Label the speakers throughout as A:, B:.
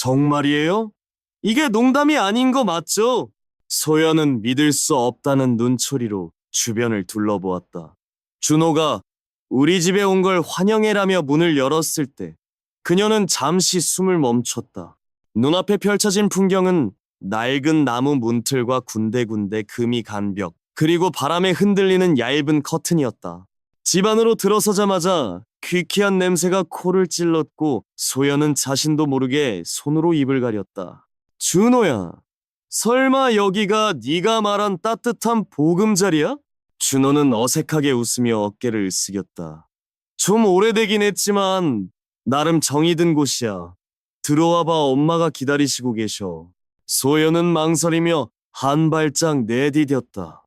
A: 정말이에요? 이게 농담이 아닌 거 맞죠? 소연은 믿을 수 없다는 눈초리로 주변을 둘러보았다. 준호가 우리 집에 온 걸 환영해라며 문을 열었을 때 그녀는 잠시 숨을 멈췄다. 눈앞에 펼쳐진 풍경은 낡은 나무 문틀과 군데군데 금이 간 벽, 그리고 바람에 흔들리는 얇은 커튼이었다. 집 안으로 들어서자마자 퀴퀴한 냄새가 코를 찔렀고 소연은 자신도 모르게 손으로 입을 가렸다. 준호야, 설마 여기가 네가 말한 따뜻한 보금자리야? 준호는 어색하게 웃으며 어깨를 으쓱였다. 좀 오래되긴 했지만 나름 정이 든 곳이야. 들어와봐, 엄마가 기다리시고 계셔. 소연은 망설이며 한 발짝 내디뎠다.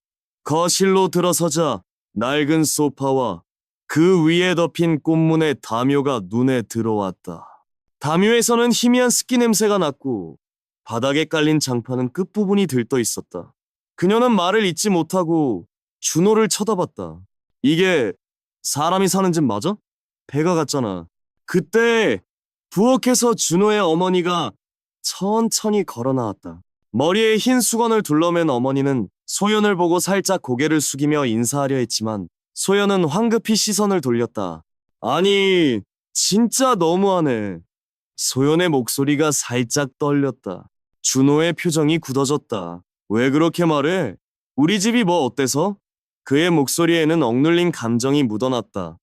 A: 거실로 들어서자 낡은 소파와 그 위에 덮인 꽃문의 담요가 눈에 들어왔다. 담요에서는 희미한 습기 냄새가 났고 바닥에 깔린 장판은 끝부분이 들떠 있었다. 그녀는 말을 잇지 못하고 준호를 쳐다봤다. 이게 사람이 사는 집 맞아? 배가 같잖아. 그때 부엌에서 준호의 어머니가 천천히 걸어 나왔다. 머리에 흰 수건을 둘러맨 어머니는 소연을 보고 살짝 고개를 숙이며 인사하려 했지만 소연은 황급히 시선을 돌렸다. 아니, 진짜 너무하네. 소연의 목소리가 살짝 떨렸다. 준호의 표정이 굳어졌다. 왜 그렇게 말해? 우리 집이 뭐 어때서? 그의 목소리에는 억눌린 감정이 묻어났다.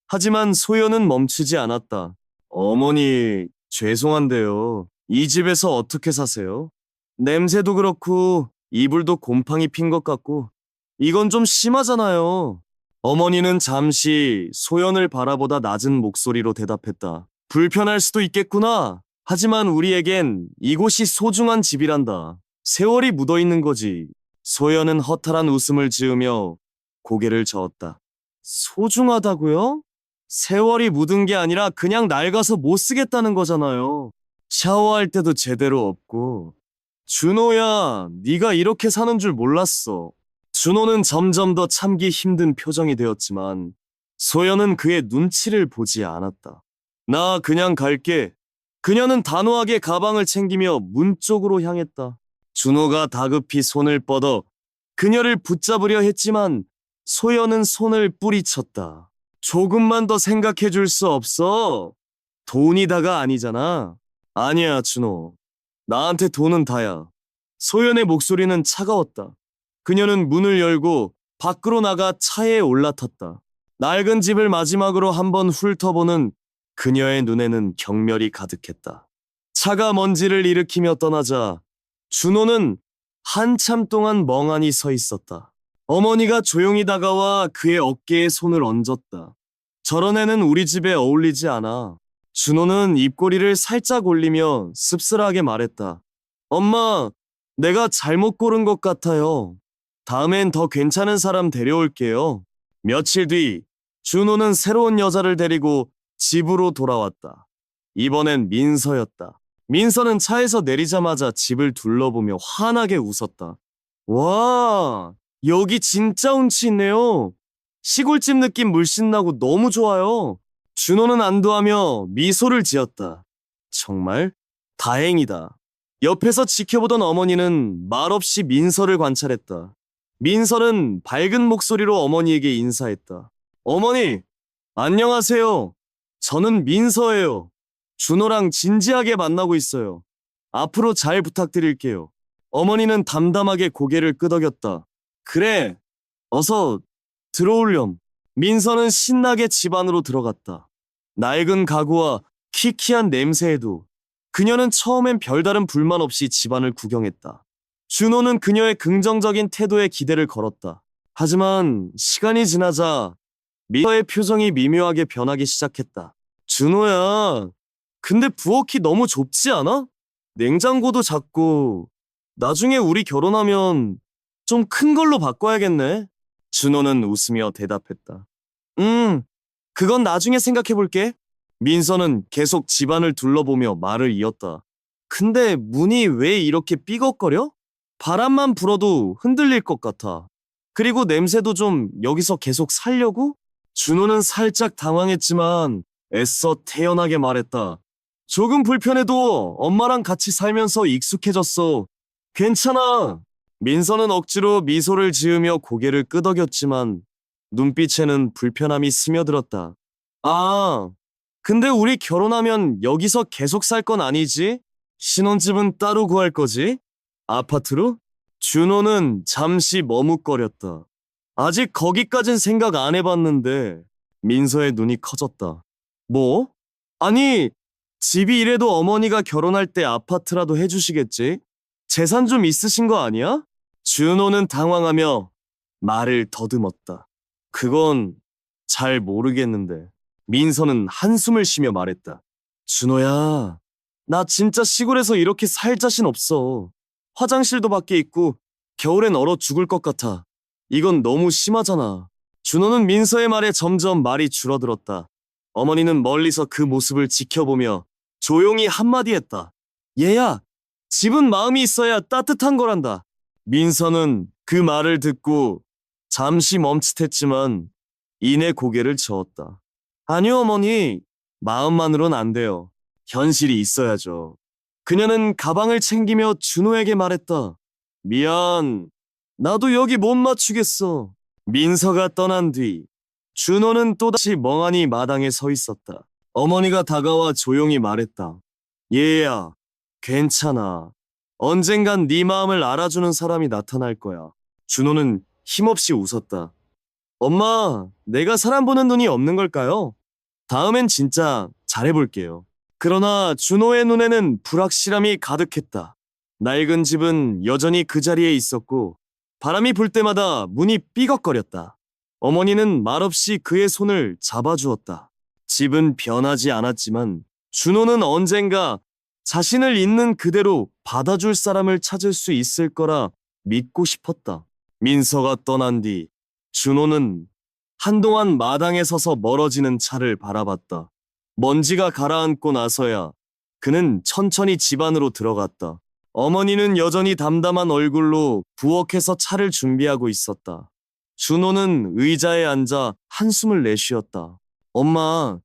A: 하지만 소연은 멈추지 않았다. 어머니, 죄송한데요. 이 집에서 어떻게 사세요? 냄새도 그렇고 이불도 곰팡이 핀 것 같고 이건 좀 심하잖아요. 어머니는 잠시 소연을 바라보다 낮은 목소리로 대답했다. 불편할 수도 있겠구나. 하지만 우리에겐 이곳이 소중한 집이란다. 세월이 묻어있는 거지. 소연은 허탈한 웃음을 지으며 고개를 저었다. 소중하다고요? 세월이 묻은 게 아니라 그냥 낡아서 못 쓰겠다는 거잖아요. 샤워할 때도 제대로 없고. 준호야, 네가 이렇게 사는 줄 몰랐어. 준호는 점점 더 참기 힘든 표정이 되었지만 소연은 그의 눈치를 보지 않았다. 나 그냥 갈게. 그녀는 단호하게 가방을 챙기며 문 쪽으로 향했다. 준호가 다급히 손을 뻗어 그녀를 붙잡으려 했지만 소연은 손을 뿌리쳤다. 조금만 더 생각해 줄 수 없어? 돈이 다가 아니잖아. 아니야, 준호. 나한테 돈은 다야. 소연의 목소리는 차가웠다. 그녀는 문을 열고 밖으로 나가 차에 올라탔다. 낡은 집을 마지막으로 한번 훑어보는 그녀의 눈에는 경멸이 가득했다. 차가 먼지를 일으키며 떠나자 준호는 한참 동안 멍하니 서 있었다. 어머니가 조용히 다가와 그의 어깨에 손을 얹었다. 저런 애는 우리 집에 어울리지 않아. 준호는 입꼬리를 살짝 올리며 씁쓸하게 말했다. 엄마, 내가 잘못 고른 것 같아요. 다음엔 더 괜찮은 사람 데려올게요. 며칠 뒤 준호는 새로운 여자를 데리고 집으로 돌아왔다. 이번엔 민서였다. 민서는 차에서 내리자마자 집을 둘러보며 환하게 웃었다. 와, 여기 진짜 운치 있네요. 시골집 느낌 물씬 나고 너무 좋아요. 준호는 안도하며 미소를 지었다. 정말? 다행이다. 옆에서 지켜보던 어머니는 말없이 민서를 관찰했다. 민서는 밝은 목소리로 어머니에게 인사했다. 어머니, 안녕하세요. 저는 민서예요. 준호랑 진지하게 만나고 있어요. 앞으로 잘 부탁드릴게요. 어머니는 담담하게 고개를 끄덕였다. 그래, 어서 들어올렴. 민서는 신나게 집 안으로 들어갔다. 낡은 가구와 키키한 냄새에도 그녀는 처음엔 별다른 불만 없이 집안을 구경했다. 준호는 그녀의 긍정적인 태도에 기대를 걸었다. 하지만 시간이 지나자 민서의 표정이 미묘하게 변하기 시작했다. 준호야, 근데 부엌이 너무 좁지 않아? 냉장고도 작고 나중에 우리 결혼하면 좀 큰 걸로 바꿔야겠네. 준호는 웃으며 대답했다. 그건 나중에 생각해볼게. 민서는 계속 집안을 둘러보며 말을 이었다. 근데 문이 왜 이렇게 삐걱거려? 바람만 불어도 흔들릴 것 같아. 그리고 냄새도 좀 여기서 계속 살려고? 준호는 살짝 당황했지만 애써 태연하게 말했다. 조금 불편해도 엄마랑 같이 살면서 익숙해졌어. 괜찮아. 민서는 억지로 미소를 지으며 고개를 끄덕였지만 눈빛에는 불편함이 스며들었다. 아, 근데 우리 결혼하면 여기서 계속 살 건 아니지? 신혼집은 따로 구할 거지? 아파트로? 준호는 잠시 머뭇거렸다. 아직 거기까진 생각 안 해봤는데 민서의 눈이 커졌다. 뭐? 아니, 집이 이래도 어머니가 결혼할 때 아파트라도 해주시겠지? 재산 좀 있으신 거 아니야? 준호는 당황하며 말을 더듬었다. 그건 잘 모르겠는데. 민서는 한숨을 쉬며 말했다. 준호야, 나 진짜 시골에서 이렇게 살 자신 없어. 화장실도 밖에 있고 겨울엔 얼어 죽을 것 같아. 이건 너무 심하잖아. 준호는 민서의 말에 점점 말이 줄어들었다. 어머니는 멀리서 그 모습을 지켜보며 조용히 한마디 했다. 얘야, 집은 마음이 있어야 따뜻한 거란다. 민서는 그 말을 듣고 잠시 멈칫했지만 이내 고개를 저었다. 아니요, 어머니. 마음만으론 안 돼요. 현실이 있어야죠. 그녀는 가방을 챙기며 준호에게 말했다. 미안. 나도 여기 못 맞추겠어. 민서가 떠난 뒤 준호는 또다시 멍하니 마당에 서 있었다. 어머니가 다가와 조용히 말했다. 얘야, 괜찮아. 언젠간 네 마음을 알아주는 사람이 나타날 거야. 준호는 힘없이 웃었다. 엄마, 내가 사람 보는 눈이 없는 걸까요? 다음엔 진짜 잘해볼게요. 그러나 준호의 눈에는 불확실함이 가득했다. 낡은 집은 여전히 그 자리에 있었고 바람이 불 때마다 문이 삐걱거렸다. 어머니는 말없이 그의 손을 잡아주었다. 집은 변하지 않았지만 준호는 언젠가 자신을 있는 그대로 받아줄 사람을 찾을 수 있을 거라 믿고 싶었다. 민서가 떠난 뒤 준호는 한동안 마당에 서서 멀어지는 차를 바라봤다. 먼지가 가라앉고 나서야 그는 천천히 집 안으로 들어갔다. 어머니는 여전히 담담한 얼굴로 부엌에서 차를 준비하고 있었다. 준호는 의자에 앉아 한숨을 내쉬었다. 엄마,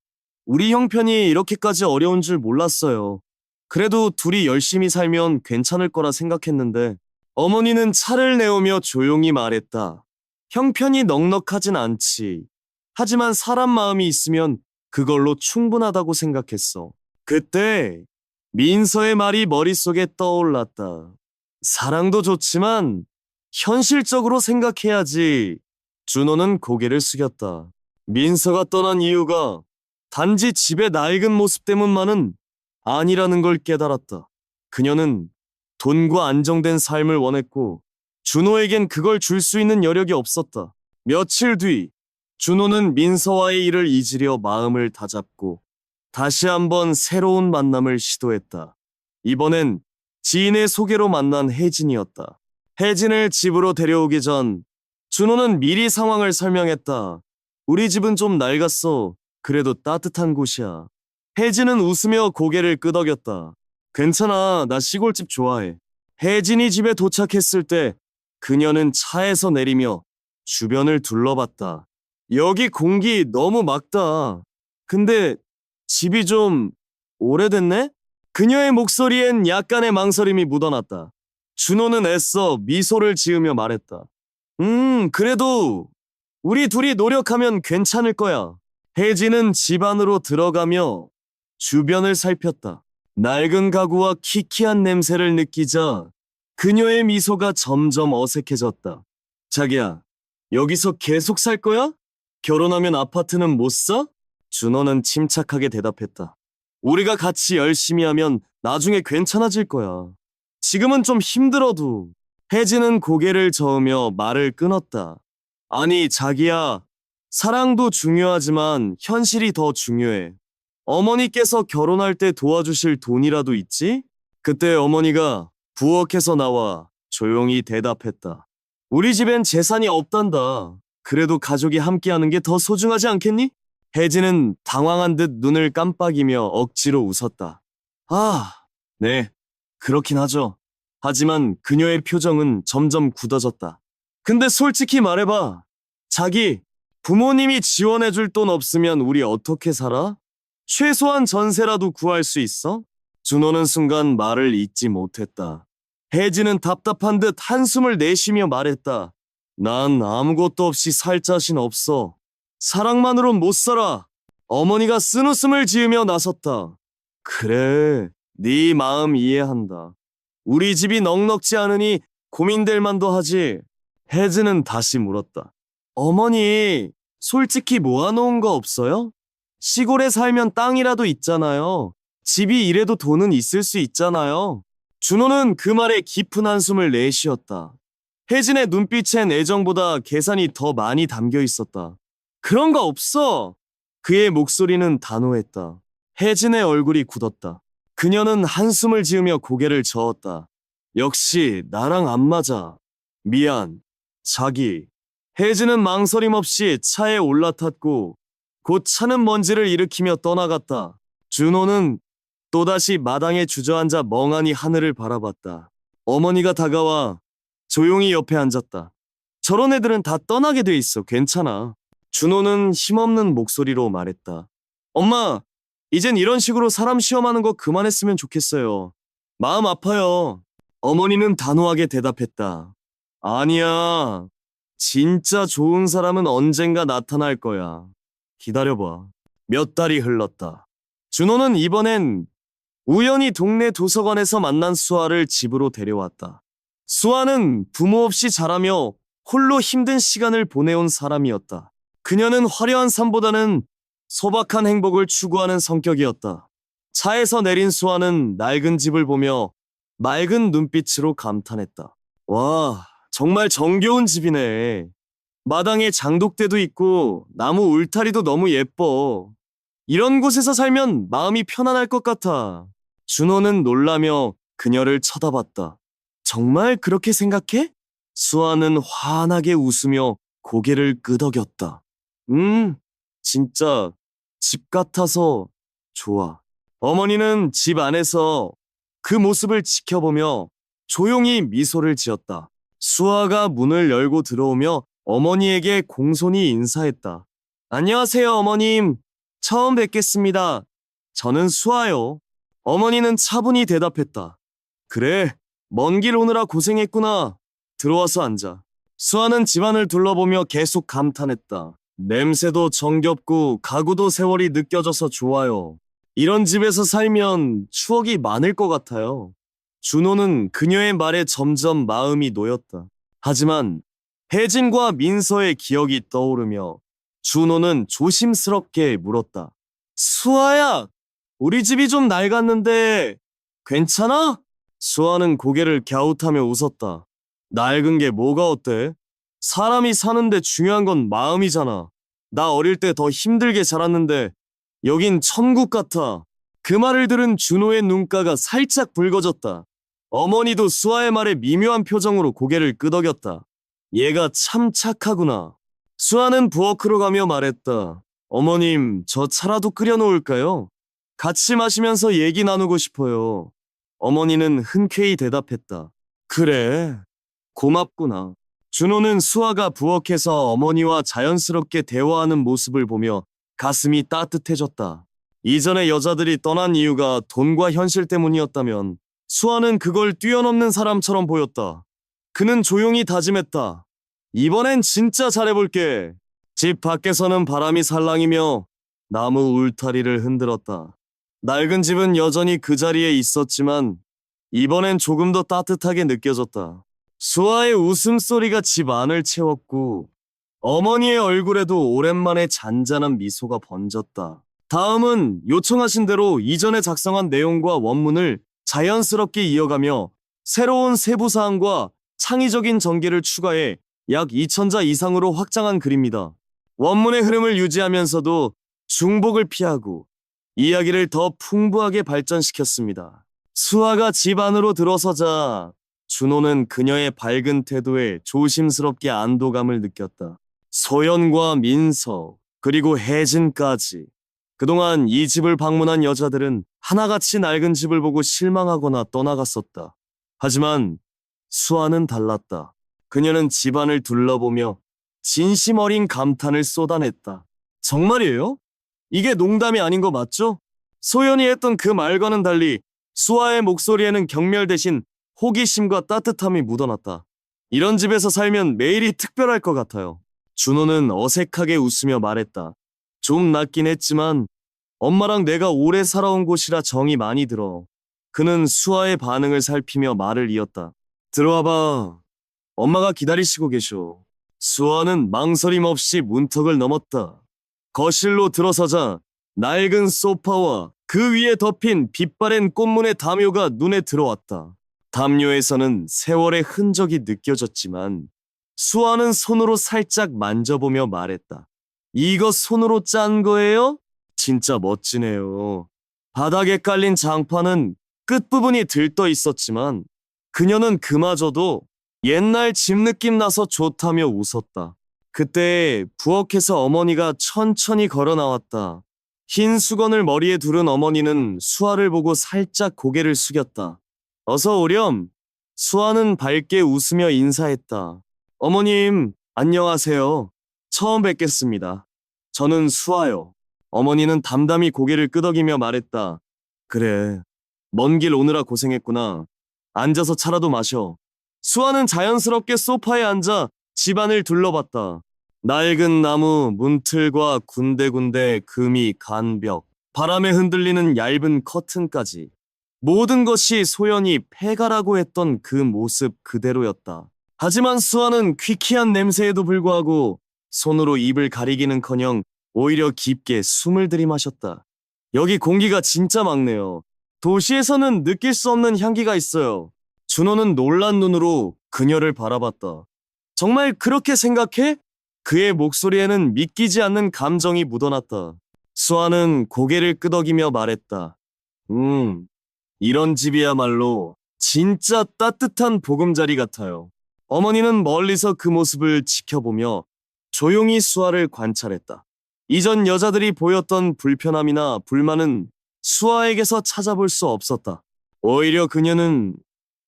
A: 우리 형편이 이렇게까지 어려운 줄 몰랐어요. 그래도 둘이 열심히 살면 괜찮을 거라 생각했는데 어머니는 차를 내오며 조용히 말했다. 형편이 넉넉하진 않지. 하지만 사람 마음이 있으면 그걸로 충분하다고 생각했어. 그때 민서의 말이 머릿속에 떠올랐다. 사랑도 좋지만 현실적으로 생각해야지. 준호는 고개를 숙였다. 민서가 떠난 이유가 단지 집의 낡은 모습 때문만은 아니라는 걸 깨달았다. 그녀는 돈과 안정된 삶을 원했고 준호에겐 그걸 줄 수 있는 여력이 없었다. 며칠 뒤 준호는 민서와의 일을 잊으려 마음을 다잡고 다시 한번 새로운 만남을 시도했다. 이번엔 지인의 소개로 만난 혜진이었다. 혜진을 집으로 데려오기 전 준호는 미리 상황을 설명했다. 우리 집은 좀 낡았어. 그래도 따뜻한 곳이야. 혜진은 웃으며 고개를 끄덕였다. 괜찮아. 나 시골집 좋아해. 혜진이 집에 도착했을 때 그녀는 차에서 내리며 주변을 둘러봤다. 여기 공기 너무 맑다. 근데 집이 좀 오래됐네? 그녀의 목소리엔 약간의 망설임이 묻어났다. 준호는 애써 미소를 지으며 말했다. 그래도 우리 둘이 노력하면 괜찮을 거야. 혜진은 집 안으로 들어가며 주변을 살폈다. 낡은 가구와 키키한 냄새를 느끼자 그녀의 미소가 점점 어색해졌다. 자기야, 여기서 계속 살 거야? 결혼하면 아파트는 못 사? 준호는 침착하게 대답했다. 우리가 같이 열심히 하면 나중에 괜찮아질 거야. 지금은 좀 힘들어도. 혜진은 고개를 저으며 말을 끊었다. 아니, 자기야. 사랑도 중요하지만 현실이 더 중요해. 어머니께서 결혼할 때 도와주실 돈이라도 있지? 그때 어머니가 부엌에서 나와 조용히 대답했다. 우리 집엔 재산이 없단다. 그래도 가족이 함께하는 게 더 소중하지 않겠니? 혜진은 당황한 듯 눈을 깜빡이며 억지로 웃었다. 아, 네, 그렇긴 하죠. 하지만 그녀의 표정은 점점 굳어졌다. 근데 솔직히 말해봐. 자기, 부모님이 지원해줄 돈 없으면 우리 어떻게 살아? 최소한 전세라도 구할 수 있어? 준호는 순간 말을 잇지 못했다. 혜진은 답답한 듯 한숨을 내쉬며 말했다. 난 아무것도 없이 살 자신 없어. 사랑만으론 못 살아. 어머니가 쓴웃음을 지으며 나섰다. 그래, 네 마음 이해한다. 우리 집이 넉넉지 않으니 고민될 만도 하지. 혜진은 다시 물었다. 어머니, 솔직히 모아놓은 거 없어요? 시골에 살면 땅이라도 있잖아요. 집이 이래도 돈은 있을 수 있잖아요. 준호는 그 말에 깊은 한숨을 내쉬었다. 혜진의 눈빛엔 애정보다 계산이 더 많이 담겨 있었다. 그런 거 없어! 그의 목소리는 단호했다. 혜진의 얼굴이 굳었다. 그녀는 한숨을 지으며 고개를 저었다. 역시 나랑 안 맞아. 미안. 자기. 혜진은 망설임 없이 차에 올라탔고 곧 차는 먼지를 일으키며 떠나갔다. 준호는 또다시 마당에 주저앉아 멍하니 하늘을 바라봤다. 어머니가 다가와 조용히 옆에 앉았다. 저런 애들은 다 떠나게 돼 있어. 괜찮아. 준호는 힘없는 목소리로 말했다. 엄마, 이젠 이런 식으로 사람 시험하는 거 그만했으면 좋겠어요. 마음 아파요. 어머니는 단호하게 대답했다. 아니야. 진짜 좋은 사람은 언젠가 나타날 거야. 기다려봐. 몇 달이 흘렀다. 준호는 이번엔 우연히 동네 도서관에서 만난 수아를 집으로 데려왔다. 수아는 부모 없이 자라며 홀로 힘든 시간을 보내온 사람이었다. 그녀는 화려한 삶보다는 소박한 행복을 추구하는 성격이었다. 차에서 내린 수아는 낡은 집을 보며 맑은 눈빛으로 감탄했다. 와, 정말 정겨운 집이네. 마당에 장독대도 있고 나무 울타리도 너무 예뻐. 이런 곳에서 살면 마음이 편안할 것 같아. 준호는 놀라며 그녀를 쳐다봤다. 정말 그렇게 생각해? 수아는 환하게 웃으며 고개를 끄덕였다. 진짜 집 같아서 좋아. 어머니는 집 안에서 그 모습을 지켜보며 조용히 미소를 지었다. 수아가 문을 열고 들어오며 어머니에게 공손히 인사했다. 안녕하세요, 어머님. 처음 뵙겠습니다. 저는 수아요. 어머니는 차분히 대답했다. 그래, 먼 길 오느라 고생했구나. 들어와서 앉아. 수아는 집안을 둘러보며 계속 감탄했다. 냄새도 정겹고 가구도 세월이 느껴져서 좋아요. 이런 집에서 살면 추억이 많을 것 같아요. 준호는 그녀의 말에 점점 마음이 놓였다. 하지만 혜진과 민서의 기억이 떠오르며 준호는 조심스럽게 물었다. 수아야, 우리 집이 좀 낡았는데 괜찮아? 수아는 고개를 갸웃하며 웃었다. 낡은 게 뭐가 어때? 사람이 사는데 중요한 건 마음이잖아. 나 어릴 때 더 힘들게 자랐는데 여긴 천국 같아. 그 말을 들은 준호의 눈가가 살짝 붉어졌다. 어머니도 수아의 말에 미묘한 표정으로 고개를 끄덕였다. 얘가 참 착하구나. 수아는 부엌으로 가며 말했다. 어머님, 저 차라도 끓여놓을까요? 같이 마시면서 얘기 나누고 싶어요. 어머니는 흔쾌히 대답했다. 그래, 고맙구나. 준호는 수아가 부엌에서 어머니와 자연스럽게 대화하는 모습을 보며 가슴이 따뜻해졌다. 이전에 여자들이 떠난 이유가 돈과 현실 때문이었다면 수아는 그걸 뛰어넘는 사람처럼 보였다. 그는 조용히 다짐했다. 이번엔 진짜 잘해볼게. 집 밖에서는 바람이 살랑이며 나무 울타리를 흔들었다. 낡은 집은 여전히 그 자리에 있었지만 이번엔 조금 더 따뜻하게 느껴졌다. 수아의 웃음소리가 집 안을 채웠고 어머니의 얼굴에도 오랜만에 잔잔한 미소가 번졌다. 다음은 요청하신 대로 이전에 작성한 내용과 원문을 자연스럽게 이어가며 새로운 세부사항과 창의적인 전개를 추가해 약 2,000자 이상으로 확장한 글입니다. 원문의 흐름을 유지하면서도 중복을 피하고 이야기를 더 풍부하게 발전시켰습니다. 수아가 집 안으로 들어서자 준호는 그녀의 밝은 태도에 조심스럽게 안도감을 느꼈다. 소연과 민서, 그리고 혜진까지. 그동안 이 집을 방문한 여자들은 하나같이 낡은 집을 보고 실망하거나 떠나갔었다. 하지만 수아는 달랐다. 그녀는 집안을 둘러보며 진심 어린 감탄을 쏟아냈다. 정말이에요? 이게 농담이 아닌 거 맞죠? 소연이 했던 그 말과는 달리 수아의 목소리에는 경멸 대신 호기심과 따뜻함이 묻어났다. 이런 집에서 살면 매일이 특별할 것 같아요. 준호는 어색하게 웃으며 말했다. 좀 낫긴 했지만 엄마랑 내가 오래 살아온 곳이라 정이 많이 들어. 그는 수아의 반응을 살피며 말을 이었다. 들어와봐. 엄마가 기다리시고 계셔. 수아는 망설임 없이 문턱을 넘었다. 거실로 들어서자 낡은 소파와 그 위에 덮인 빛바랜 꽃무늬 담요가 눈에 들어왔다. 담요에서는 세월의 흔적이 느껴졌지만 수아는 손으로 살짝 만져보며 말했다. 이거 손으로 짠 거예요? 진짜 멋지네요. 바닥에 깔린 장판은 끝부분이 들떠 있었지만 그녀는 그마저도 옛날 집 느낌 나서 좋다며 웃었다. 그때 부엌에서 어머니가 천천히 걸어 나왔다. 흰 수건을 머리에 두른 어머니는 수아를 보고 살짝 고개를 숙였다. 어서 오렴. 수아는 밝게 웃으며 인사했다. 어머님, 안녕하세요. 처음 뵙겠습니다. 저는 수아요. 어머니는 담담히 고개를 끄덕이며 말했다. 그래, 먼 길 오느라 고생했구나. 앉아서 차라도 마셔. 수아는 자연스럽게 소파에 앉아 집안을 둘러봤다. 낡은 나무, 문틀과 군데군데 금이 간 벽, 바람에 흔들리는 얇은 커튼까지. 모든 것이 소연이 폐가라고 했던 그 모습 그대로였다. 하지만 수아는 퀴퀴한 냄새에도 불구하고 손으로 입을 가리기는커녕 오히려 깊게 숨을 들이마셨다. 여기 공기가 진짜 맑네요. 도시에서는 느낄 수 없는 향기가 있어요. 준호는 놀란 눈으로 그녀를 바라봤다. 정말 그렇게 생각해? 그의 목소리에는 믿기지 않는 감정이 묻어났다. 수아는 고개를 끄덕이며 말했다. 이런 집이야말로 진짜 따뜻한 보금자리 같아요. 어머니는 멀리서 그 모습을 지켜보며 조용히 수아를 관찰했다. 이전 여자들이 보였던 불편함이나 불만은 수아에게서 찾아볼 수 없었다. 오히려 그녀는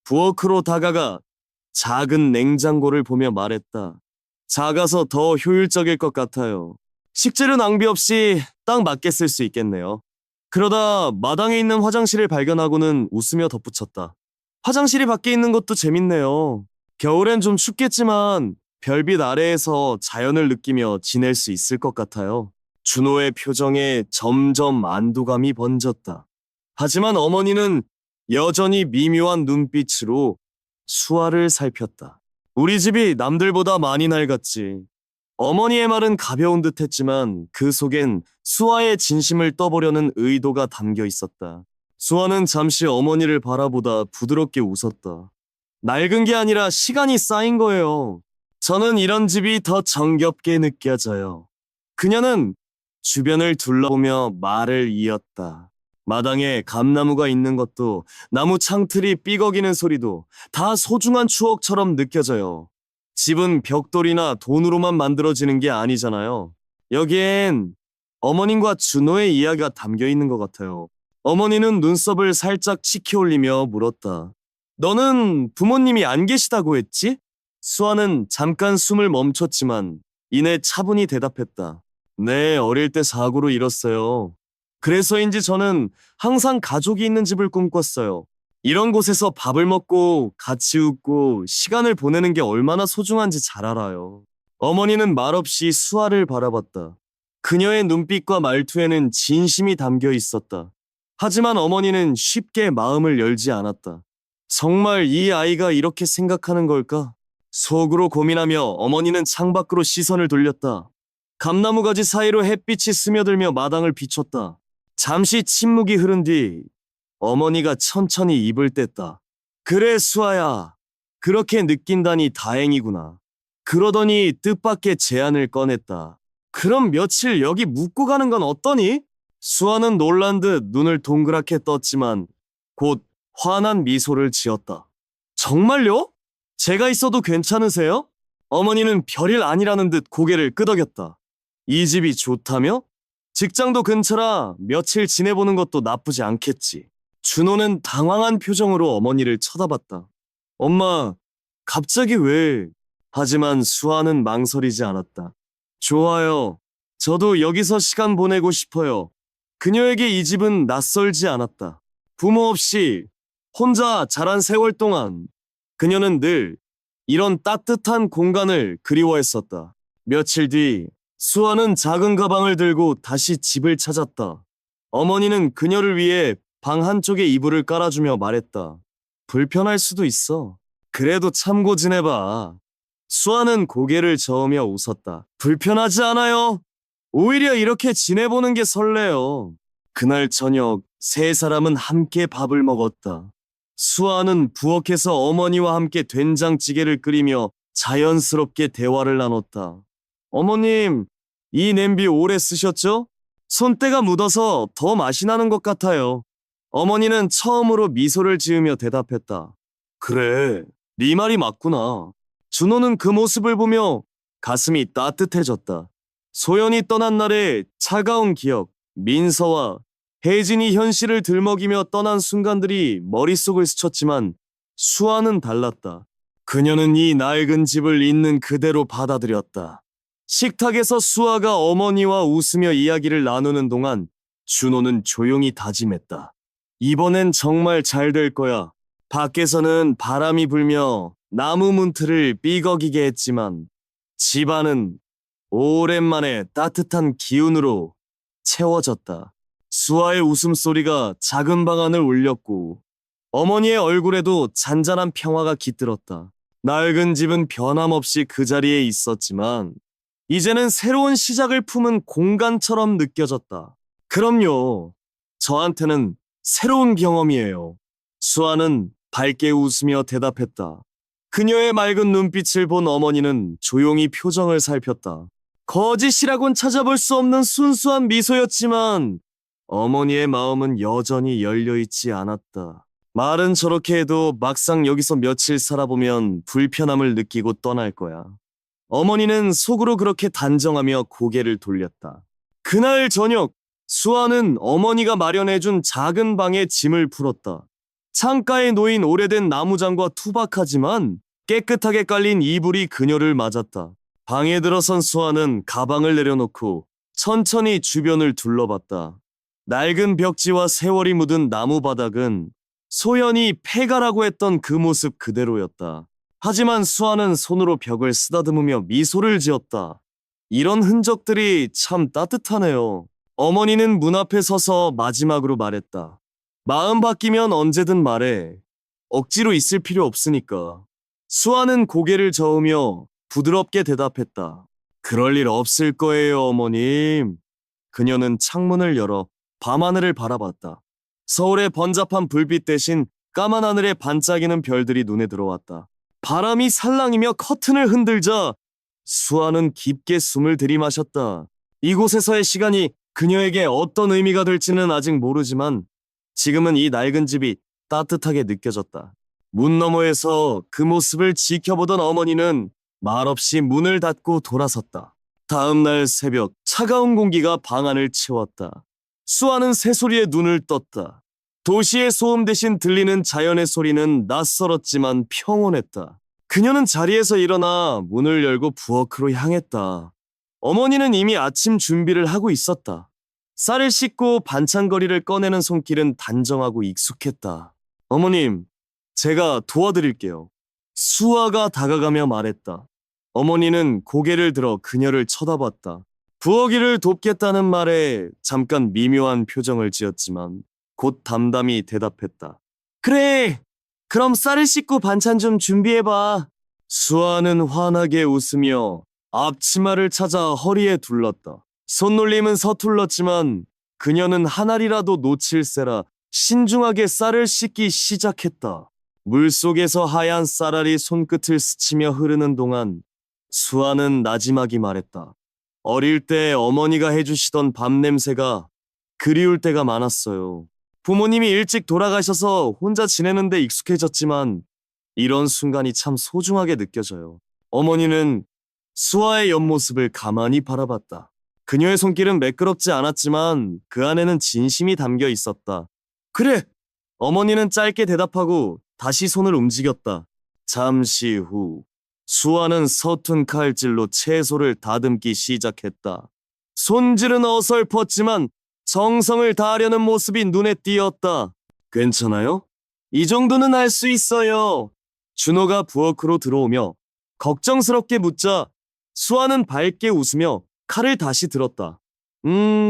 A: 부엌으로 다가가 작은 냉장고를 보며 말했다. 작아서 더 효율적일 것 같아요. 식재료 낭비 없이 딱 맞게 쓸 수 있겠네요. 그러다 마당에 있는 화장실을 발견하고는 웃으며 덧붙였다. 화장실이 밖에 있는 것도 재밌네요. 겨울엔 좀 춥겠지만 별빛 아래에서 자연을 느끼며 지낼 수 있을 것 같아요. 준호의 표정에 점점 안도감이 번졌다. 하지만 어머니는 여전히 미묘한 눈빛으로 수아를 살폈다. 우리 집이 남들보다 많이 낡았지. 어머니의 말은 가벼운 듯 했지만 그 속엔 수아의 진심을 떠보려는 의도가 담겨 있었다. 수아는 잠시 어머니를 바라보다 부드럽게 웃었다. 낡은 게 아니라 시간이 쌓인 거예요. 저는 이런 집이 더 정겹게 느껴져요. 그녀는 주변을 둘러보며 말을 이었다. 마당에 감나무가 있는 것도 나무 창틀이 삐걱이는 소리도 다 소중한 추억처럼 느껴져요. 집은 벽돌이나 돈으로만 만들어지는 게 아니잖아요. 여기엔 어머님과 준호의 이야기가 담겨 있는 것 같아요. 어머니는 눈썹을 살짝 치켜 올리며 물었다. 너는 부모님이 안 계시다고 했지? 수아는 잠깐 숨을 멈췄지만 이내 차분히 대답했다. 네, 어릴 때 사고로 잃었어요. 그래서인지 저는 항상 가족이 있는 집을 꿈꿨어요. 이런 곳에서 밥을 먹고 같이 웃고 시간을 보내는 게 얼마나 소중한지 잘 알아요. 어머니는 말없이 수아를 바라봤다. 그녀의 눈빛과 말투에는 진심이 담겨 있었다. 하지만 어머니는 쉽게 마음을 열지 않았다. 정말 이 아이가 이렇게 생각하는 걸까? 속으로 고민하며 어머니는 창밖으로 시선을 돌렸다. 감나무 가지 사이로 햇빛이 스며들며 마당을 비췄다. 잠시 침묵이 흐른 뒤 어머니가 천천히 입을 뗐다. 그래 수아야, 그렇게 느낀다니 다행이구나. 그러더니 뜻밖의 제안을 꺼냈다. 그럼 며칠 여기 묵고 가는 건 어떠니? 수아는 놀란 듯 눈을 동그랗게 떴지만 곧 환한 미소를 지었다. 정말요? 제가 있어도 괜찮으세요? 어머니는 별일 아니라는 듯 고개를 끄덕였다. 이 집이 좋다며? 직장도 근처라 며칠 지내보는 것도 나쁘지 않겠지. 준호는 당황한 표정으로 어머니를 쳐다봤다. 엄마, 갑자기 왜? 하지만 수아는 망설이지 않았다. 좋아요. 저도 여기서 시간 보내고 싶어요. 그녀에게 이 집은 낯설지 않았다. 부모 없이 혼자 자란 세월 동안 그녀는 늘 이런 따뜻한 공간을 그리워했었다. 며칠 뒤 수아는 작은 가방을 들고 다시 집을 찾았다. 어머니는 그녀를 위해 방 한쪽에 이불을 깔아주며 말했다. 불편할 수도 있어. 그래도 참고 지내봐. 수아는 고개를 저으며 웃었다. 불편하지 않아요. 오히려 이렇게 지내보는 게 설레요. 그날 저녁 세 사람은 함께 밥을 먹었다. 수아는 부엌에서 어머니와 함께 된장찌개를 끓이며 자연스럽게 대화를 나눴다. 어머님, 이 냄비 오래 쓰셨죠? 손때가 묻어서 더 맛이 나는 것 같아요. 어머니는 처음으로 미소를 지으며 대답했다. 그래, 네 말이 맞구나. 준호는 그 모습을 보며 가슴이 따뜻해졌다. 소연이 떠난 날의 차가운 기억, 민서와 혜진이 현실을 들먹이며 떠난 순간들이 머릿속을 스쳤지만 수아는 달랐다. 그녀는 이 낡은 집을 있는 그대로 받아들였다. 식탁에서 수아가 어머니와 웃으며 이야기를 나누는 동안 준호는 조용히 다짐했다. 이번엔 정말 잘 될 거야. 밖에서는 바람이 불며 나무 문틀을 삐걱이게 했지만 집안은 오랜만에 따뜻한 기운으로 채워졌다. 수아의 웃음소리가 작은 방 안을 울렸고 어머니의 얼굴에도 잔잔한 평화가 깃들었다. 낡은 집은 변함없이 그 자리에 있었지만 이제는 새로운 시작을 품은 공간처럼 느껴졌다. 그럼요. 저한테는 새로운 경험이에요. 수아는 밝게 웃으며 대답했다. 그녀의 맑은 눈빛을 본 어머니는 조용히 표정을 살폈다. 거짓이라곤 찾아볼 수 없는 순수한 미소였지만 어머니의 마음은 여전히 열려있지 않았다. 말은 저렇게 해도 막상 여기서 며칠 살아보면 불편함을 느끼고 떠날 거야. 어머니는 속으로 그렇게 단정하며 고개를 돌렸다. 그날 저녁, 수아는 어머니가 마련해준 작은 방에 짐을 풀었다. 창가에 놓인 오래된 나무장과 투박하지만 깨끗하게 깔린 이불이 그녀를 맞았다. 방에 들어선 수아는 가방을 내려놓고 천천히 주변을 둘러봤다. 낡은 벽지와 세월이 묻은 나무 바닥은 소연이 폐가라고 했던 그 모습 그대로였다. 하지만 수아는 손으로 벽을 쓰다듬으며 미소를 지었다. 이런 흔적들이 참 따뜻하네요. 어머니는 문 앞에 서서 마지막으로 말했다. 마음 바뀌면 언제든 말해. 억지로 있을 필요 없으니까. 수아는 고개를 저으며 부드럽게 대답했다. 그럴 일 없을 거예요, 어머님. 그녀는 창문을 열어 밤하늘을 바라봤다. 서울의 번잡한 불빛 대신 까만 하늘에 반짝이는 별들이 눈에 들어왔다. 바람이 살랑이며 커튼을 흔들자 수아는 깊게 숨을 들이마셨다. 이곳에서의 시간이 그녀에게 어떤 의미가 될지는 아직 모르지만 지금은 이 낡은 집이 따뜻하게 느껴졌다. 문 너머에서 그 모습을 지켜보던 어머니는 말없이 문을 닫고 돌아섰다. 다음 날 새벽 차가운 공기가 방 안을 채웠다. 수아는 새소리에 눈을 떴다. 도시의 소음 대신 들리는 자연의 소리는 낯설었지만 평온했다. 그녀는 자리에서 일어나 문을 열고 부엌으로 향했다. 어머니는 이미 아침 준비를 하고 있었다. 쌀을 씻고 반찬거리를 꺼내는 손길은 단정하고 익숙했다. 어머님, 제가 도와드릴게요. 수아가 다가가며 말했다. 어머니는 고개를 들어 그녀를 쳐다봤다. 부엌 일을 돕겠다는 말에 잠깐 미묘한 표정을 지었지만 곧 담담히 대답했다. 그래, 그럼 쌀을 씻고 반찬 좀 준비해봐. 수아는 환하게 웃으며 앞치마를 찾아 허리에 둘렀다. 손놀림은 서툴렀지만 그녀는 한 알이라도 놓칠세라 신중하게 쌀을 씻기 시작했다. 물속에서 하얀 쌀알이 손끝을 스치며 흐르는 동안 수아는 나지막이 말했다. 어릴 때 어머니가 해주시던 밥 냄새가 그리울 때가 많았어요. 부모님이 일찍 돌아가셔서 혼자 지내는데 익숙해졌지만 이런 순간이 참 소중하게 느껴져요. 어머니는 수아의 옆모습을 가만히 바라봤다. 그녀의 손길은 매끄럽지 않았지만 그 안에는 진심이 담겨 있었다. 그래! 어머니는 짧게 대답하고 다시 손을 움직였다. 잠시 후 수아는 서툰 칼질로 채소를 다듬기 시작했다. 손질은 어설펐지만 정성을 다하려는 모습이 눈에 띄었다. 괜찮아요? 이 정도는 할 수 있어요. 준호가 부엌으로 들어오며 걱정스럽게 묻자 수아는 밝게 웃으며 칼을 다시 들었다.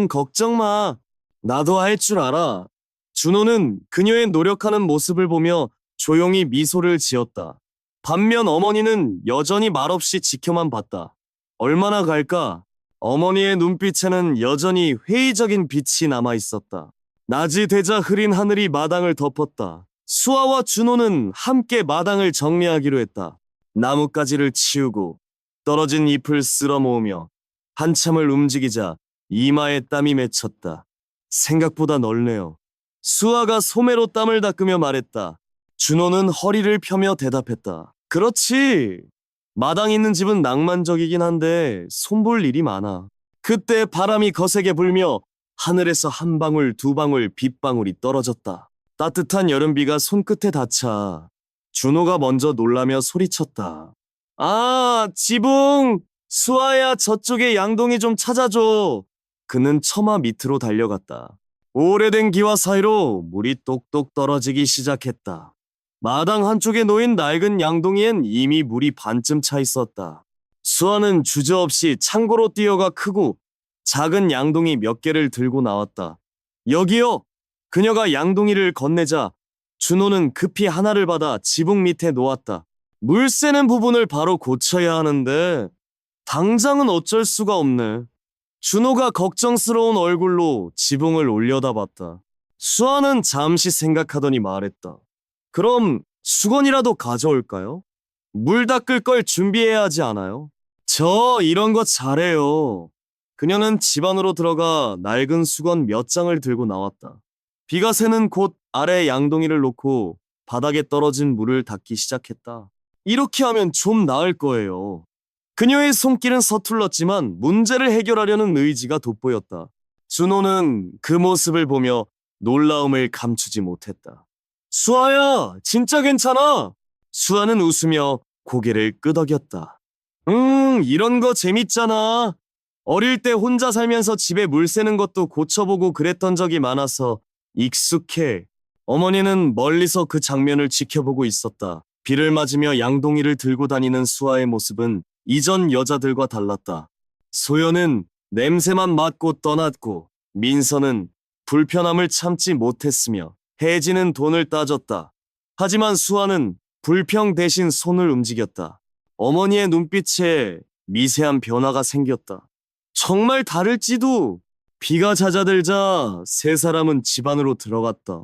A: 걱정 마. 나도 할 줄 알아. 준호는 그녀의 노력하는 모습을 보며 조용히 미소를 지었다. 반면 어머니는 여전히 말없이 지켜만 봤다. 얼마나 갈까? 어머니의 눈빛에는 여전히 회의적인 빛이 남아 있었다. 낮이 되자 흐린 하늘이 마당을 덮었다. 수아와 준호는 함께 마당을 정리하기로 했다. 나뭇가지를 치우고 떨어진 잎을 쓸어 모으며 한참을 움직이자 이마에 땀이 맺혔다. 생각보다 넓네요. 수아가 소매로 땀을 닦으며 말했다. 준호는 허리를 펴며 대답했다. 그렇지. 마당 있는 집은 낭만적이긴 한데 손볼 일이 많아. 그때 바람이 거세게 불며 하늘에서 한 방울 두 방울 빗방울이 떨어졌다. 따뜻한 여름비가 손끝에 닿자 준호가 먼저 놀라며 소리쳤다. 아, 지붕! 수아야, 저쪽에 양동이 좀 찾아줘. 그는 처마 밑으로 달려갔다. 오래된 기와 사이로 물이 똑똑 떨어지기 시작했다. 마당 한쪽에 놓인 낡은 양동이엔 이미 물이 반쯤 차 있었다. 수아는 주저없이 창고로 뛰어가 크고 작은 양동이 몇 개를 들고 나왔다. 여기요! 그녀가 양동이를 건네자 준호는 급히 하나를 받아 지붕 밑에 놓았다. 물 새는 부분을 바로 고쳐야 하는데 당장은 어쩔 수가 없네. 준호가 걱정스러운 얼굴로 지붕을 올려다봤다. 수아는 잠시 생각하더니 말했다. 그럼 수건이라도 가져올까요? 물 닦을 걸 준비해야 하지 않아요? 저 이런 거 잘해요. 그녀는 집 안으로 들어가 낡은 수건 몇 장을 들고 나왔다. 비가 새는 곳 아래 양동이를 놓고 바닥에 떨어진 물을 닦기 시작했다. 이렇게 하면 좀 나을 거예요. 그녀의 손길은 서툴렀지만 문제를 해결하려는 의지가 돋보였다. 준호는 그 모습을 보며 놀라움을 감추지 못했다. 수아야, 진짜 괜찮아. 수아는 웃으며 고개를 끄덕였다. 이런 거 재밌잖아. 어릴 때 혼자 살면서 집에 물 새는 것도 고쳐보고 그랬던 적이 많아서 익숙해. 어머니는 멀리서 그 장면을 지켜보고 있었다. 비를 맞으며 양동이를 들고 다니는 수아의 모습은 이전 여자들과 달랐다. 소연은 냄새만 맡고 떠났고 민서는 불편함을 참지 못했으며 혜진은 돈을 따졌다. 하지만 수아는 불평 대신 손을 움직였다. 어머니의 눈빛에 미세한 변화가 생겼다. 정말 다를지도. 비가 잦아들자 세 사람은 집 안으로 들어갔다.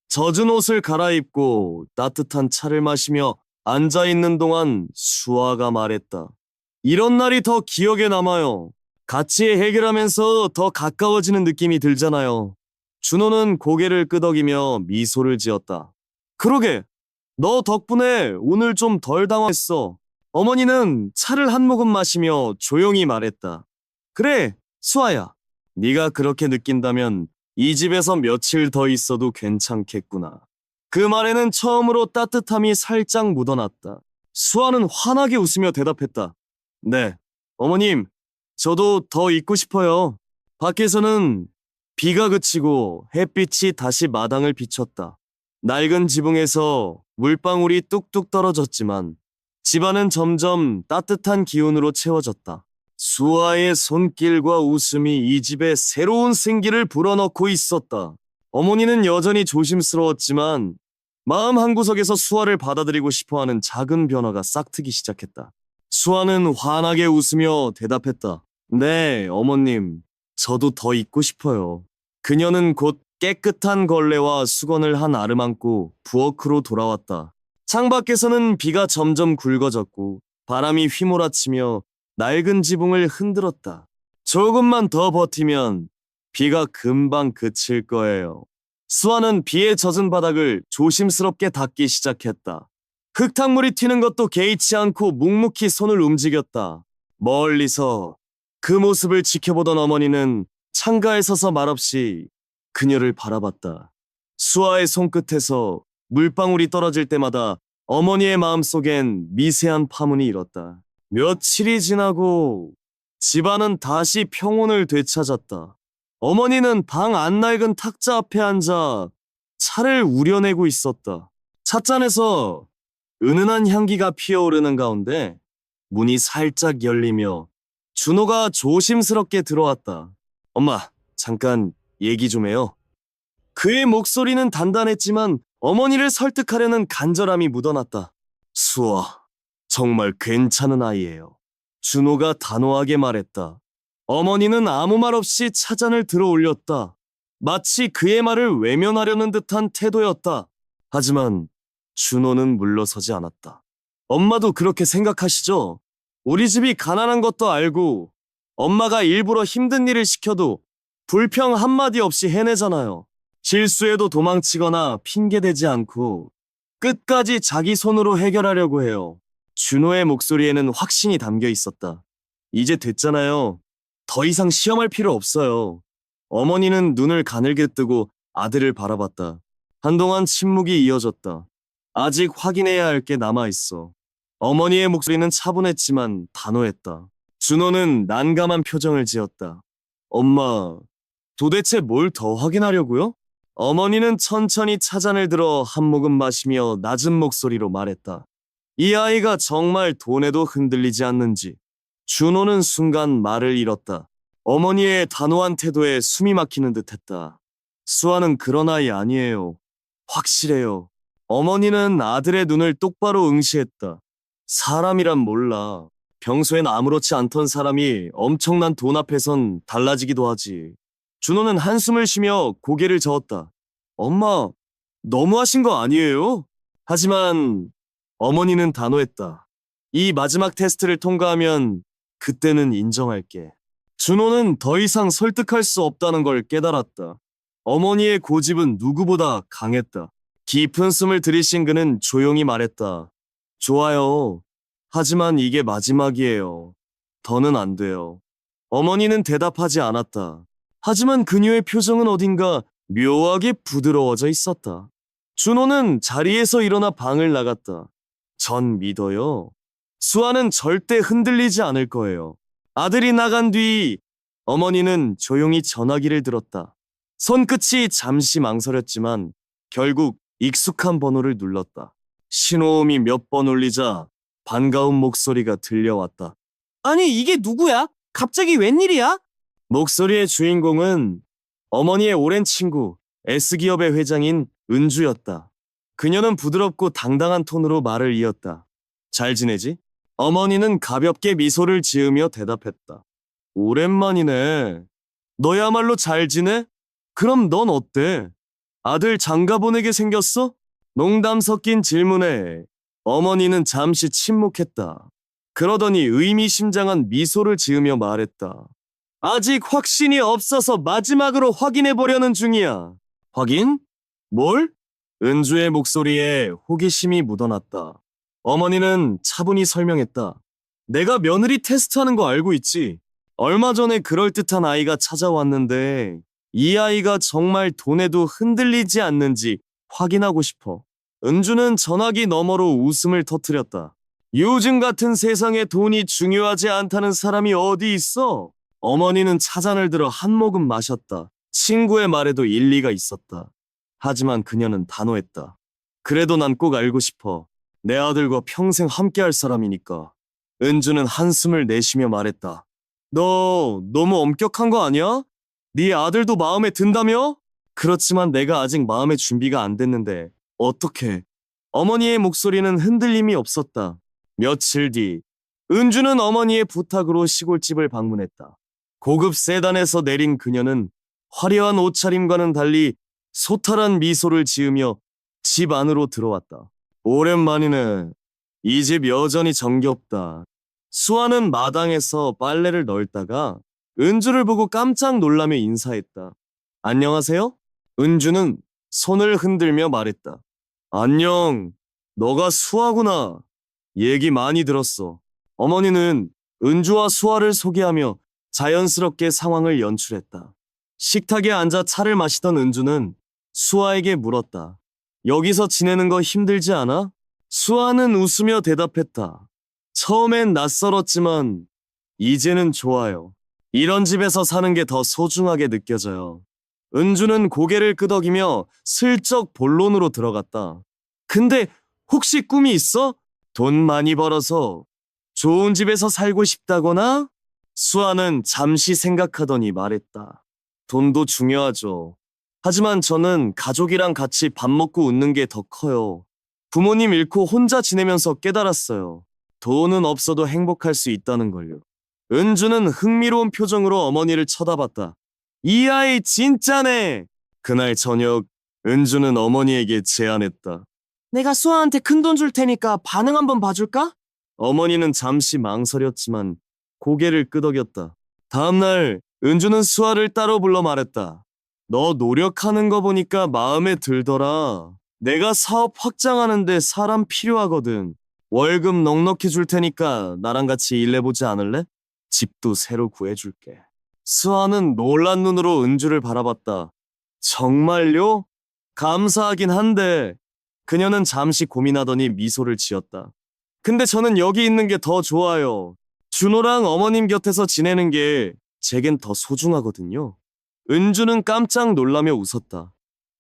A: 젖은 옷을 갈아입고 따뜻한 차를 마시며 앉아있는 동안 수아가 말했다. 이런 날이 더 기억에 남아요. 같이 해결하면서 더 가까워지는 느낌이 들잖아요. 준호는 고개를 끄덕이며 미소를 지었다. 그러게, 너 덕분에 오늘 좀 덜 당황했어. 어머니는 차를 한 모금 마시며 조용히 말했다. 그래, 수아야. 네가 그렇게 느낀다면 이 집에서 며칠 더 있어도 괜찮겠구나. 그 말에는 처음으로 따뜻함이 살짝 묻어났다. 수아는 환하게 웃으며 대답했다. 네, 어머님, 저도 더 있고 싶어요. 밖에서는 비가 그치고 햇빛이 다시 마당을 비췄다. 낡은 지붕에서 물방울이 뚝뚝 떨어졌지만 집안은 점점 따뜻한 기운으로 채워졌다. 수아의 손길과 웃음이 이 집에 새로운 생기를 불어넣고 있었다. 어머니는 여전히 조심스러웠지만 마음 한구석에서 수아를 받아들이고 싶어하는 작은 변화가 싹트기 시작했다. 수아는 환하게 웃으며 대답했다. 네, 어머님. 저도 더 있고 싶어요. 그녀는 곧 깨끗한 걸레와 수건을 한 아름안고 부엌으로 돌아왔다. 창밖에서는 비가 점점 굵어졌고 바람이 휘몰아치며 낡은 지붕을 흔들었다. 조금만 더 버티면 비가 금방 그칠 거예요. 수아는 비에 젖은 바닥을 조심스럽게 닦기 시작했다. 흙탕물이 튀는 것도 개의치 않고 묵묵히 손을 움직였다. 멀리서 그 모습을 지켜보던 어머니는 창가에 서서 말없이 그녀를 바라봤다. 수아의 손끝에서 물방울이 떨어질 때마다 어머니의 마음속엔 미세한 파문이 일었다. 며칠이 지나고 집안은 다시 평온을 되찾았다. 어머니는 방 안 낡은 탁자 앞에 앉아 차를 우려내고 있었다. 찻잔에서 은은한 향기가 피어오르는 가운데 문이 살짝 열리며 준호가 조심스럽게 들어왔다. 엄마, 잠깐 얘기 좀 해요. 그의 목소리는 단단했지만 어머니를 설득하려는 간절함이 묻어났다. 수아, 정말 괜찮은 아이예요. 준호가 단호하게 말했다. 어머니는 아무 말 없이 차잔을 들어 올렸다. 마치 그의 말을 외면하려는 듯한 태도였다. 하지만 준호는 물러서지 않았다. 엄마도 그렇게 생각하시죠? 우리 집이 가난한 것도 알고 엄마가 일부러 힘든 일을 시켜도 불평 한마디 없이 해내잖아요. 실수해도 도망치거나 핑계대지 않고 끝까지 자기 손으로 해결하려고 해요. 준호의 목소리에는 확신이 담겨 있었다. 이제 됐잖아요. 더 이상 시험할 필요 없어요. 어머니는 눈을 가늘게 뜨고 아들을 바라봤다. 한동안 침묵이 이어졌다. 아직 확인해야 할 게 남아있어. 어머니의 목소리는 차분했지만 단호했다. 준호는 난감한 표정을 지었다. 엄마, 도대체 뭘 더 확인하려고요? 어머니는 천천히 차잔을 들어 한 모금 마시며 낮은 목소리로 말했다. 이 아이가 정말 돈에도 흔들리지 않는지. 준호는 순간 말을 잃었다. 어머니의 단호한 태도에 숨이 막히는 듯했다. 수아는 그런 아이 아니에요. 확실해요. 어머니는 아들의 눈을 똑바로 응시했다. 사람이란 몰라. 평소엔 아무렇지 않던 사람이 엄청난 돈 앞에선 달라지기도 하지. 준호는 한숨을 쉬며 고개를 저었다. 엄마, 너무하신 거 아니에요? 하지만 어머니는 단호했다. 이 마지막 테스트를 통과하면 그때는 인정할게. 준호는 더 이상 설득할 수 없다는 걸 깨달았다. 어머니의 고집은 누구보다 강했다. 깊은 숨을 들이신 그는 조용히 말했다. 좋아요. 하지만 이게 마지막이에요. 더는 안 돼요. 어머니는 대답하지 않았다. 하지만 그녀의 표정은 어딘가 묘하게 부드러워져 있었다. 준호는 자리에서 일어나 방을 나갔다. 전 믿어요. 수아는 절대 흔들리지 않을 거예요. 아들이 나간 뒤 어머니는 조용히 전화기를 들었다. 손끝이 잠시 망설였지만 결국 익숙한 번호를 눌렀다. 신호음이 몇 번 울리자 반가운 목소리가 들려왔다. 아니, 이게 누구야? 갑자기 웬일이야? 목소리의 주인공은 어머니의 오랜 친구, S기업의 회장인 은주였다. 그녀는 부드럽고 당당한 톤으로 말을 이었다. 잘 지내지? 어머니는 가볍게 미소를 지으며 대답했다. 오랜만이네. 너야말로 잘 지내? 그럼 넌 어때? 아들 장가 보내게 생겼어? 농담 섞인 질문에 어머니는 잠시 침묵했다. 그러더니 의미심장한 미소를 지으며 말했다. 아직 확신이 없어서 마지막으로 확인해 보려는 중이야. 확인? 뭘? 은주의 목소리에 호기심이 묻어났다. 어머니는 차분히 설명했다. 내가 며느리 테스트하는 거 알고 있지? 얼마 전에 그럴듯한 아이가 찾아왔는데 이 아이가 정말 돈에도 흔들리지 않는지 확인하고 싶어. 은주는 전화기 너머로 웃음을 터뜨렸다. 요즘 같은 세상에 돈이 중요하지 않다는 사람이 어디 있어? 어머니는 차잔을 들어 한 모금 마셨다. 친구의 말에도 일리가 있었다. 하지만 그녀는 단호했다. 그래도 난 꼭 알고 싶어. 내 아들과 평생 함께할 사람이니까. 은주는 한숨을 내쉬며 말했다. 너 너무 엄격한 거 아니야? 네 아들도 마음에 든다며? 그렇지만 내가 아직 마음의 준비가 안 됐는데 어떡해. 어머니의 목소리는 흔들림이 없었다. 며칠 뒤 은주는 어머니의 부탁으로 시골집을 방문했다. 고급 세단에서 내린 그녀는 화려한 옷차림과는 달리 소탈한 미소를 지으며 집 안으로 들어왔다. 오랜만이네. 이 집 여전히 정겹다. 수아는 마당에서 빨래를 널다가 은주를 보고 깜짝 놀라며 인사했다. 안녕하세요? 은주는 손을 흔들며 말했다. 안녕. 너가 수아구나. 얘기 많이 들었어. 어머니는 은주와 수아를 소개하며 자연스럽게 상황을 연출했다. 식탁에 앉아 차를 마시던 은주는 수아에게 물었다. 여기서 지내는 거 힘들지 않아? 수아는 웃으며 대답했다. 처음엔 낯설었지만 이제는 좋아요. 이런 집에서 사는 게 더 소중하게 느껴져요. 은주는 고개를 끄덕이며 슬쩍 본론으로 들어갔다. 근데 혹시 꿈이 있어? 돈 많이 벌어서 좋은 집에서 살고 싶다거나? 수아는 잠시 생각하더니 말했다. 돈도 중요하죠. 하지만 저는 가족이랑 같이 밥 먹고 웃는 게 더 커요. 부모님 잃고 혼자 지내면서 깨달았어요. 돈은 없어도 행복할 수 있다는 걸요. 은주는 흥미로운 표정으로 어머니를 쳐다봤다. 이 아이 진짜네! 그날 저녁, 은주는 어머니에게 제안했다. 내가 수아한테 큰돈 줄 테니까 반응 한번 봐줄까? 어머니는 잠시 망설였지만 고개를 끄덕였다. 다음날 은주는 수아를 따로 불러 말했다. 너 노력하는 거 보니까 마음에 들더라. 내가 사업 확장하는데 사람 필요하거든. 월급 넉넉히 줄 테니까 나랑 같이 일해보지 않을래? 집도 새로 구해줄게. 수아는 놀란 눈으로 은주를 바라봤다. 정말요? 감사하긴 한데 그녀는 잠시 고민하더니 미소를 지었다. 근데 저는 여기 있는 게 더 좋아요. 준호랑 어머님 곁에서 지내는 게 제겐 더 소중하거든요. 은주는 깜짝 놀라며 웃었다.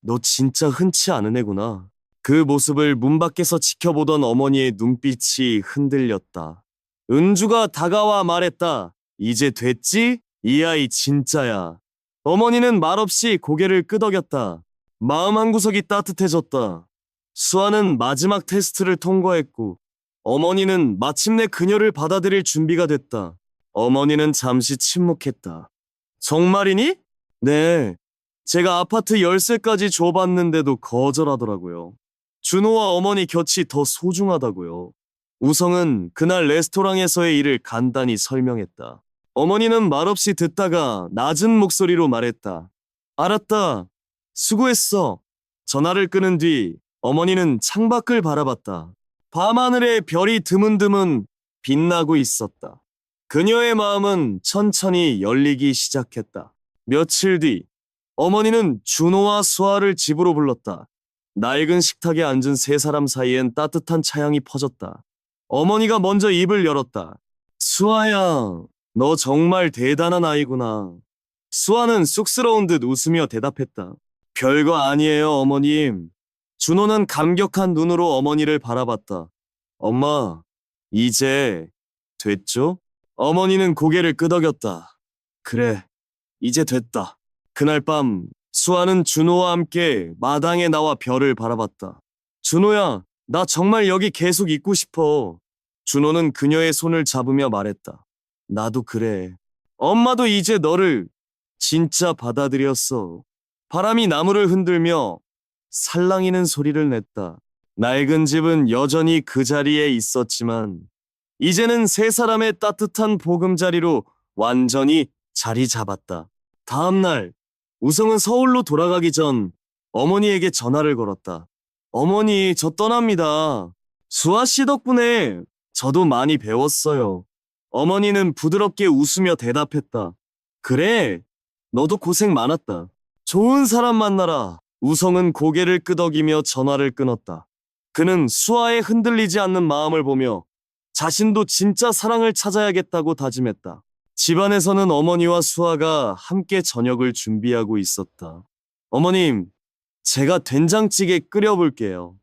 A: 너 진짜 흔치 않은 애구나. 그 모습을 문 밖에서 지켜보던 어머니의 눈빛이 흔들렸다. 은주가 다가와 말했다. 이제 됐지? 이 아이 진짜야. 어머니는 말없이 고개를 끄덕였다. 마음 한구석이 따뜻해졌다. 수아는 마지막 테스트를 통과했고 어머니는 마침내 그녀를 받아들일 준비가 됐다. 어머니는 잠시 침묵했다. 정말이니? 네. 제가 아파트 열쇠까지 줘봤는데도 거절하더라고요. 준호와 어머니 곁이 더 소중하다고요. 우성은 그날 레스토랑에서의 일을 간단히 설명했다. 어머니는 말없이 듣다가 낮은 목소리로 말했다. 알았다. 수고했어. 전화를 끊은 뒤 어머니는 창밖을 바라봤다. 밤하늘에 별이 드문드문 빛나고 있었다. 그녀의 마음은 천천히 열리기 시작했다. 며칠 뒤 어머니는 준호와 수아를 집으로 불렀다. 낡은 식탁에 앉은 세 사람 사이엔 따뜻한 차향이 퍼졌다. 어머니가 먼저 입을 열었다. 수아야, 너 정말 대단한 아이구나. 수아는 쑥스러운 듯 웃으며 대답했다. 별거 아니에요, 어머님. 준호는 감격한 눈으로 어머니를 바라봤다. 엄마, 이제 됐죠? 어머니는 고개를 끄덕였다. 그래, 이제 됐다. 그날 밤 수아는 준호와 함께 마당에 나와 별을 바라봤다. 준호야, 나 정말 여기 계속 있고 싶어. 준호는 그녀의 손을 잡으며 말했다. 나도 그래. 엄마도 이제 너를 진짜 받아들였어. 바람이 나무를 흔들며 살랑이는 소리를 냈다. 낡은 집은 여전히 그 자리에 있었지만 이제는 세 사람의 따뜻한 보금자리로 완전히 자리 잡았다. 다음 날 우성은 서울로 돌아가기 전 어머니에게 전화를 걸었다. 어머니, 저 떠납니다. 수아 씨 덕분에 저도 많이 배웠어요. 어머니는 부드럽게 웃으며 대답했다. 그래, 너도 고생 많았다. 좋은 사람 만나라. 우성은 고개를 끄덕이며 전화를 끊었다. 그는 수아의 흔들리지 않는 마음을 보며 자신도 진짜 사랑을 찾아야겠다고 다짐했다. 집안에서는 어머니와 수아가 함께 저녁을 준비하고 있었다. 어머님, 제가 된장찌개 끓여볼게요.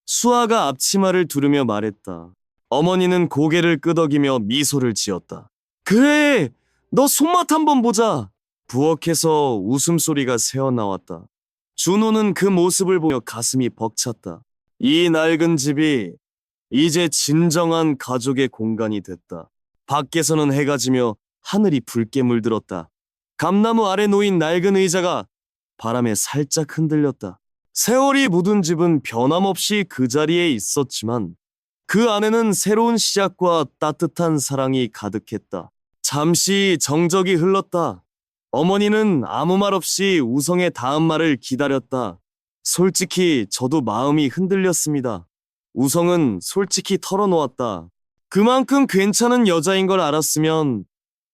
A: 수아가 앞치마를 두르며 말했다. 어머니는 고개를 끄덕이며 미소를 지었다. 그래, 너 손맛 한번 보자. 부엌에서 웃음소리가 새어나왔다. 준호는 그 모습을 보며 가슴이 벅찼다. 이 낡은 집이 이제 진정한 가족의 공간이 됐다. 밖에서는 해가 지며 하늘이 붉게 물들었다. 감나무 아래 놓인 낡은 의자가 바람에 살짝 흔들렸다. 세월이 묻은 집은 변함없이 그 자리에 있었지만 그 안에는 새로운 시작과 따뜻한 사랑이 가득했다. 잠시 정적이 흘렀다. 어머니는 아무 말 없이 우성의 다음 말을 기다렸다. 솔직히 저도 마음이 흔들렸습니다. 우성은 솔직히 털어놓았다. 그만큼 괜찮은 여자인 걸 알았으면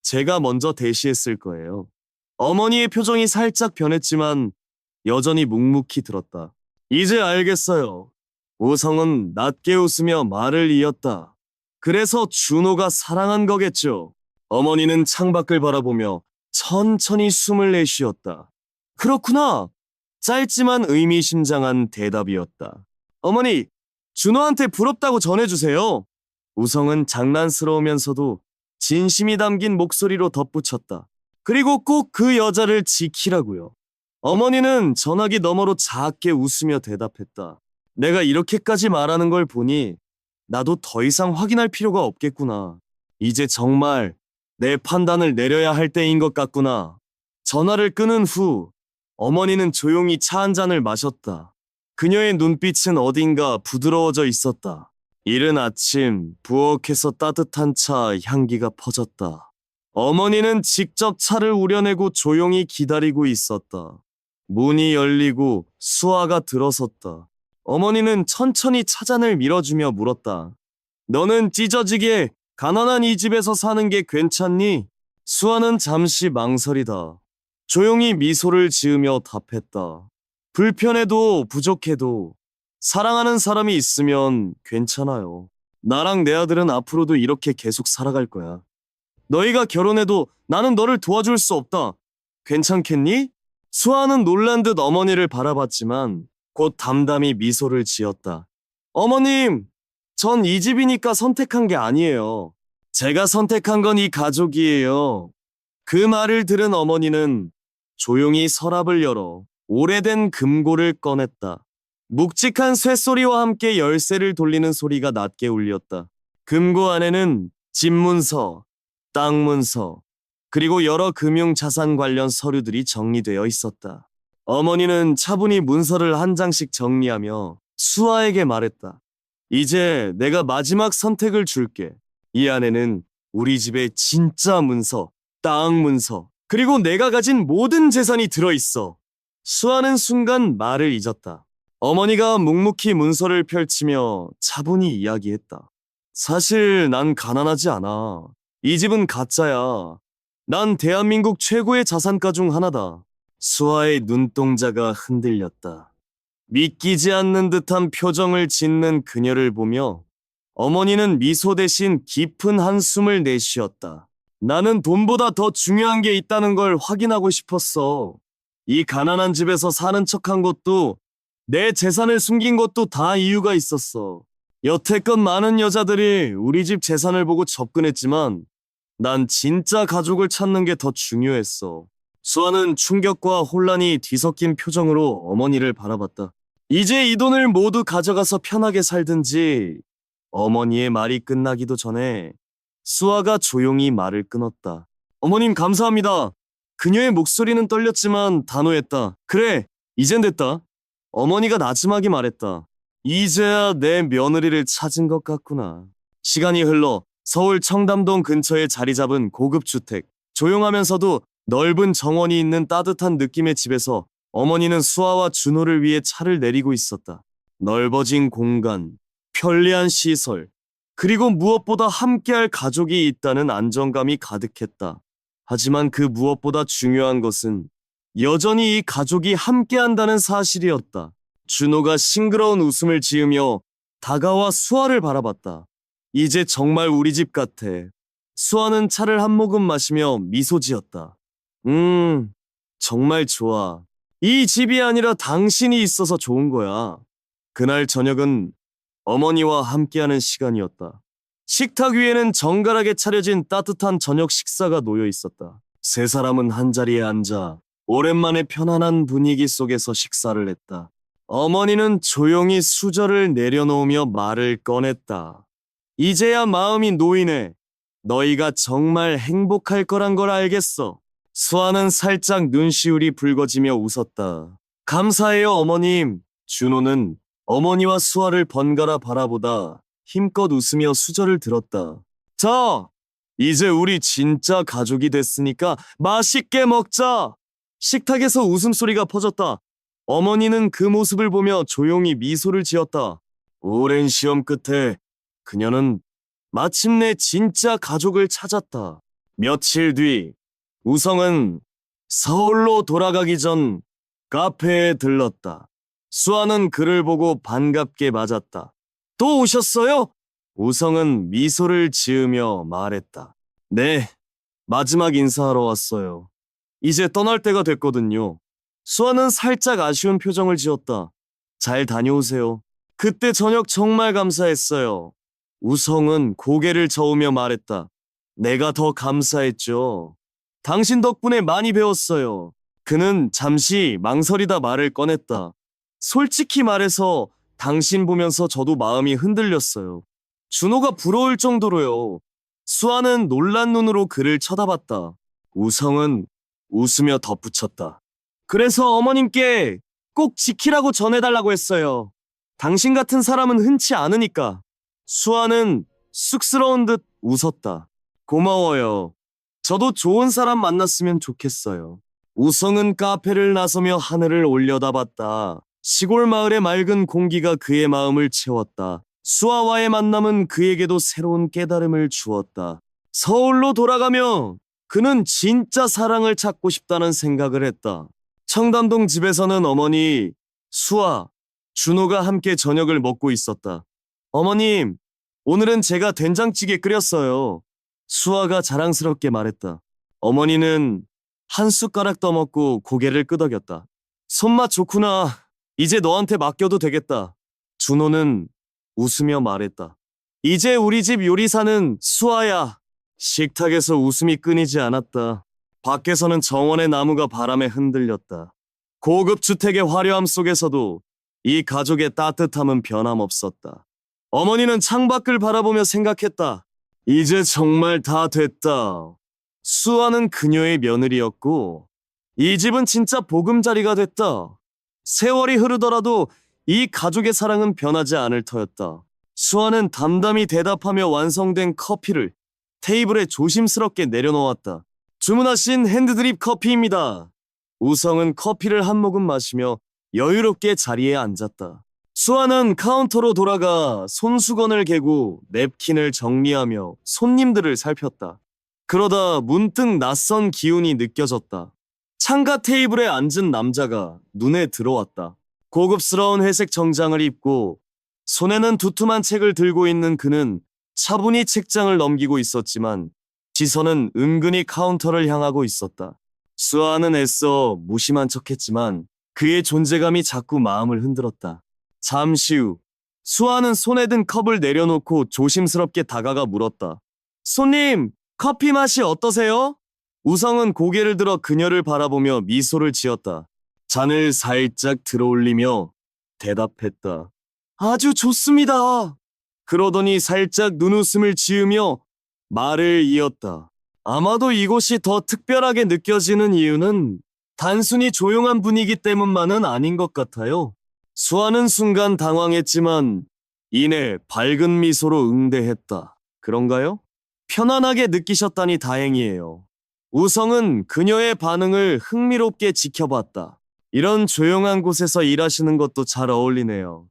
A: 제가 먼저 대시했을 거예요. 어머니의 표정이 살짝 변했지만 여전히 묵묵히 들었다. 이제 알겠어요. 우성은 낮게 웃으며 말을 이었다. 그래서 준호가 사랑한 거겠죠. 어머니는 창밖을 바라보며 천천히 숨을 내쉬었다. 그렇구나. 짧지만 의미심장한 대답이었다. 어머니, 준호한테 부럽다고 전해주세요. 우성은 장난스러우면서도 진심이 담긴 목소리로 덧붙였다. 그리고 꼭 그 여자를 지키라고요. 어머니는 전화기 너머로 작게 웃으며 대답했다. 내가 이렇게까지 말하는 걸 보니 나도 더 이상 확인할 필요가 없겠구나. 이제 정말 내 판단을 내려야 할 때인 것 같구나. 전화를 끊은 후 어머니는 조용히 차 한 잔을 마셨다. 그녀의 눈빛은 어딘가 부드러워져 있었다. 이른 아침 부엌에서 따뜻한 차 향기가 퍼졌다. 어머니는 직접 차를 우려내고 조용히 기다리고 있었다. 문이 열리고 수아가 들어섰다. 어머니는 천천히 차잔을 밀어주며 물었다. 너는 찢어지게 가난한 이 집에서 사는 게 괜찮니? 수아는 잠시 망설이다. 조용히 미소를 지으며 답했다. 불편해도 부족해도 사랑하는 사람이 있으면 괜찮아요. 나랑 내 아들은 앞으로도 이렇게 계속 살아갈 거야. 너희가 결혼해도 나는 너를 도와줄 수 없다. 괜찮겠니? 수아는 놀란 듯 어머니를 바라봤지만 곧 담담히 미소를 지었다. 어머님, 전 이 집이니까 선택한 게 아니에요. 제가 선택한 건 이 가족이에요. 그 말을 들은 어머니는 조용히 서랍을 열어 오래된 금고를 꺼냈다. 묵직한 쇳소리와 함께 열쇠를 돌리는 소리가 낮게 울렸다. 금고 안에는 집문서, 땅 문서, 그리고 여러 금융자산 관련 서류들이 정리되어 있었다. 어머니는 차분히 문서를 한 장씩 정리하며 수아에게 말했다. 이제 내가 마지막 선택을 줄게. 이 안에는 우리 집의 진짜 문서, 땅 문서, 그리고 내가 가진 모든 재산이 들어있어. 수아는 순간 말을 잊었다. 어머니가 묵묵히 문서를 펼치며 차분히 이야기했다. 사실 난 가난하지 않아. 이 집은 가짜야. 난 대한민국 최고의 자산가 중 하나다. 수아의 눈동자가 흔들렸다. 믿기지 않는 듯한 표정을 짓는 그녀를 보며 어머니는 미소 대신 깊은 한숨을 내쉬었다. 나는 돈보다 더 중요한 게 있다는 걸 확인하고 싶었어. 이 가난한 집에서 사는 척한 것도 내 재산을 숨긴 것도 다 이유가 있었어. 여태껏 많은 여자들이 우리 집 재산을 보고 접근했지만 난 진짜 가족을 찾는 게 더 중요했어. 수아는 충격과 혼란이 뒤섞인 표정으로 어머니를 바라봤다. 이제 이 돈을 모두 가져가서 편하게 살든지. 어머니의 말이 끝나기도 전에 수아가 조용히 말을 끊었다. 어머님 감사합니다. 그녀의 목소리는 떨렸지만 단호했다. 그래, 이젠 됐다. 어머니가 나지막이 말했다. 이제야 내 며느리를 찾은 것 같구나. 시간이 흘러 서울 청담동 근처에 자리 잡은 고급 주택. 조용하면서도 넓은 정원이 있는 따뜻한 느낌의 집에서 어머니는 수아와 준호를 위해 차를 내리고 있었다. 넓어진 공간, 편리한 시설, 그리고 무엇보다 함께할 가족이 있다는 안정감이 가득했다. 하지만 그 무엇보다 중요한 것은 여전히 이 가족이 함께한다는 사실이었다. 준호가 싱그러운 웃음을 지으며 다가와 수아를 바라봤다. 이제 정말 우리 집 같아. 수아는 차를 한 모금 마시며 미소 지었다. 정말 좋아. 이 집이 아니라 당신이 있어서 좋은 거야. 그날 저녁은 어머니와 함께하는 시간이었다. 식탁 위에는 정갈하게 차려진 따뜻한 저녁 식사가 놓여 있었다. 세 사람은 한자리에 앉아 오랜만에 편안한 분위기 속에서 식사를 했다. 어머니는 조용히 수저를 내려놓으며 말을 꺼냈다. 이제야 마음이 놓이네. 너희가 정말 행복할 거란 걸 알겠어. 수아는 살짝 눈시울이 붉어지며 웃었다. 감사해요, 어머님. 준호는 어머니와 수아를 번갈아 바라보다 힘껏 웃으며 수저를 들었다. 자, 이제 우리 진짜 가족이 됐으니까 맛있게 먹자. 식탁에서 웃음소리가 퍼졌다. 어머니는 그 모습을 보며 조용히 미소를 지었다. 오랜 시험 끝에 그녀는 마침내 진짜 가족을 찾았다. 며칠 뒤 우성은 서울로 돌아가기 전 카페에 들렀다. 수아는 그를 보고 반갑게 맞았다. 또 오셨어요? 우성은 미소를 지으며 말했다. 네, 마지막 인사하러 왔어요. 이제 떠날 때가 됐거든요. 수아는 살짝 아쉬운 표정을 지었다. 잘 다녀오세요. 그때 저녁 정말 감사했어요. 우성은 고개를 저으며 말했다. 내가 더 감사했죠. 당신 덕분에 많이 배웠어요. 그는 잠시 망설이다 말을 꺼냈다. 솔직히 말해서 당신 보면서 저도 마음이 흔들렸어요. 준호가 부러울 정도로요. 수아는 놀란 눈으로 그를 쳐다봤다. 우성은 웃으며 덧붙였다. 그래서 어머님께 꼭 지키라고 전해달라고 했어요. 당신 같은 사람은 흔치 않으니까. 수아는 쑥스러운 듯 웃었다. 고마워요. 저도 좋은 사람 만났으면 좋겠어요. 우성은 카페를 나서며 하늘을 올려다봤다. 시골 마을의 맑은 공기가 그의 마음을 채웠다. 수아와의 만남은 그에게도 새로운 깨달음을 주었다. 서울로 돌아가며 그는 진짜 사랑을 찾고 싶다는 생각을 했다. 청담동 집에서는 어머니, 수아, 준호가 함께 저녁을 먹고 있었다. 어머님, 오늘은 제가 된장찌개 끓였어요. 수아가 자랑스럽게 말했다. 어머니는 한 숟가락 떠먹고 고개를 끄덕였다. 손맛 좋구나. 이제 너한테 맡겨도 되겠다. 준호는 웃으며 말했다. 이제 우리 집 요리사는 수아야. 식탁에서 웃음이 끊이지 않았다. 밖에서는 정원의 나무가 바람에 흔들렸다. 고급 주택의 화려함 속에서도 이 가족의 따뜻함은 변함없었다. 어머니는 창밖을 바라보며 생각했다. 이제 정말 다 됐다. 수아는 그녀의 며느리였고 이 집은 진짜 보금자리가 됐다. 세월이 흐르더라도 이 가족의 사랑은 변하지 않을 터였다. 수아는 담담히 대답하며 완성된 커피를 테이블에 조심스럽게 내려놓았다. 주문하신 핸드드립 커피입니다. 우성은 커피를 한 모금 마시며 여유롭게 자리에 앉았다. 수아는 카운터로 돌아가 손수건을 개고 냅킨을 정리하며 손님들을 살폈다. 그러다 문득 낯선 기운이 느껴졌다. 창가 테이블에 앉은 남자가 눈에 들어왔다. 고급스러운 회색 정장을 입고 손에는 두툼한 책을 들고 있는 그는 차분히 책장을 넘기고 있었지만 시선은 은근히 카운터를 향하고 있었다. 수아는 애써 무심한 척했지만 그의 존재감이 자꾸 마음을 흔들었다. 잠시 후 수아는 손에 든 컵을 내려놓고 조심스럽게 다가가 물었다. 손님, 커피 맛이 어떠세요? 우성은 고개를 들어 그녀를 바라보며 미소를 지었다. 잔을 살짝 들어올리며 대답했다. 아주 좋습니다. 그러더니 살짝 눈웃음을 지으며 말을 이었다. 아마도 이곳이 더 특별하게 느껴지는 이유는 단순히 조용한 분위기 때문만은 아닌 것 같아요. 수아는 순간 당황했지만 이내 밝은 미소로 응대했다. 그런가요? 편안하게 느끼셨다니 다행이에요. 우성은 그녀의 반응을 흥미롭게 지켜봤다. 이런 조용한 곳에서 일하시는 것도 잘 어울리네요.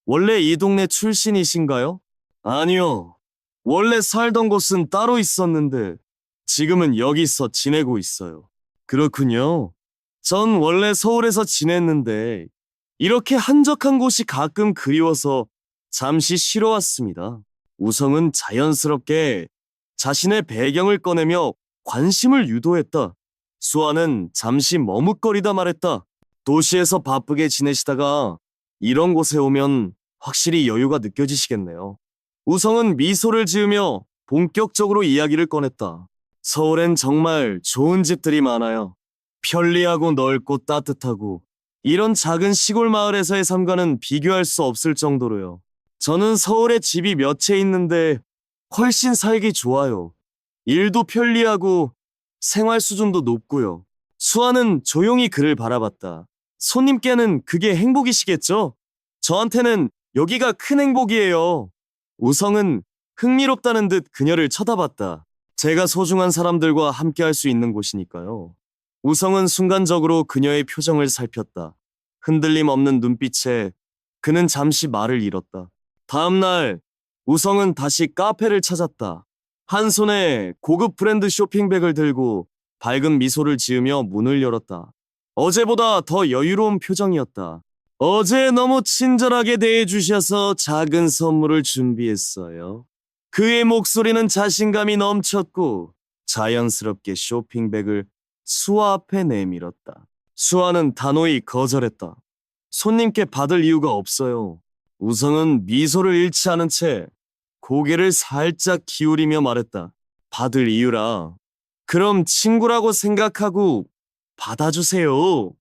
A: 원래 이 동네 출신이신가요? 아니요. 원래 살던 곳은 따로 있었는데 지금은 여기서 지내고 있어요. 그렇군요. 전 원래 서울에서 지냈는데 이렇게 한적한 곳이 가끔 그리워서 잠시 쉬러 왔습니다. 우성은 자연스럽게 자신의 배경을 꺼내며 관심을 유도했다. 수아는 잠시 머뭇거리다 말했다. 도시에서 바쁘게 지내시다가 이런 곳에 오면 확실히 여유가 느껴지시겠네요. 우성은 미소를 지으며 본격적으로 이야기를 꺼냈다. 서울엔 정말 좋은 집들이 많아요. 편리하고 넓고 따뜻하고 이런 작은 시골 마을에서의 삶과는 비교할 수 없을 정도로요. 저는 서울에 집이 몇 채 있는데 훨씬 살기 좋아요. 일도 편리하고 생활 수준도 높고요. 수아는 조용히 그를 바라봤다. 손님께는 그게 행복이시겠죠? 저한테는 여기가 큰 행복이에요. 우성은 흥미롭다는 듯 그녀를 쳐다봤다. 제가 소중한 사람들과 함께 할 수 있는 곳이니까요. 우성은 순간적으로 그녀의 표정을 살폈다. 흔들림 없는 눈빛에 그는 잠시 말을 잃었다. 다음 날 우성은 다시 카페를 찾았다. 한 손에 고급 브랜드 쇼핑백을 들고 밝은 미소를 지으며 문을 열었다. 어제보다 더 여유로운 표정이었다. 어제 너무 친절하게 대해주셔서 작은 선물을 준비했어요. 그의 목소리는 자신감이 넘쳤고 자연스럽게 쇼핑백을 수아 앞에 내밀었다. 수아는 단호히 거절했다. 손님께 받을 이유가 없어요. 우성은 미소를 잃지 않은 채 고개를 살짝 기울이며 말했다. 받을 이유라. 그럼 친구라고 생각하고 받아주세요.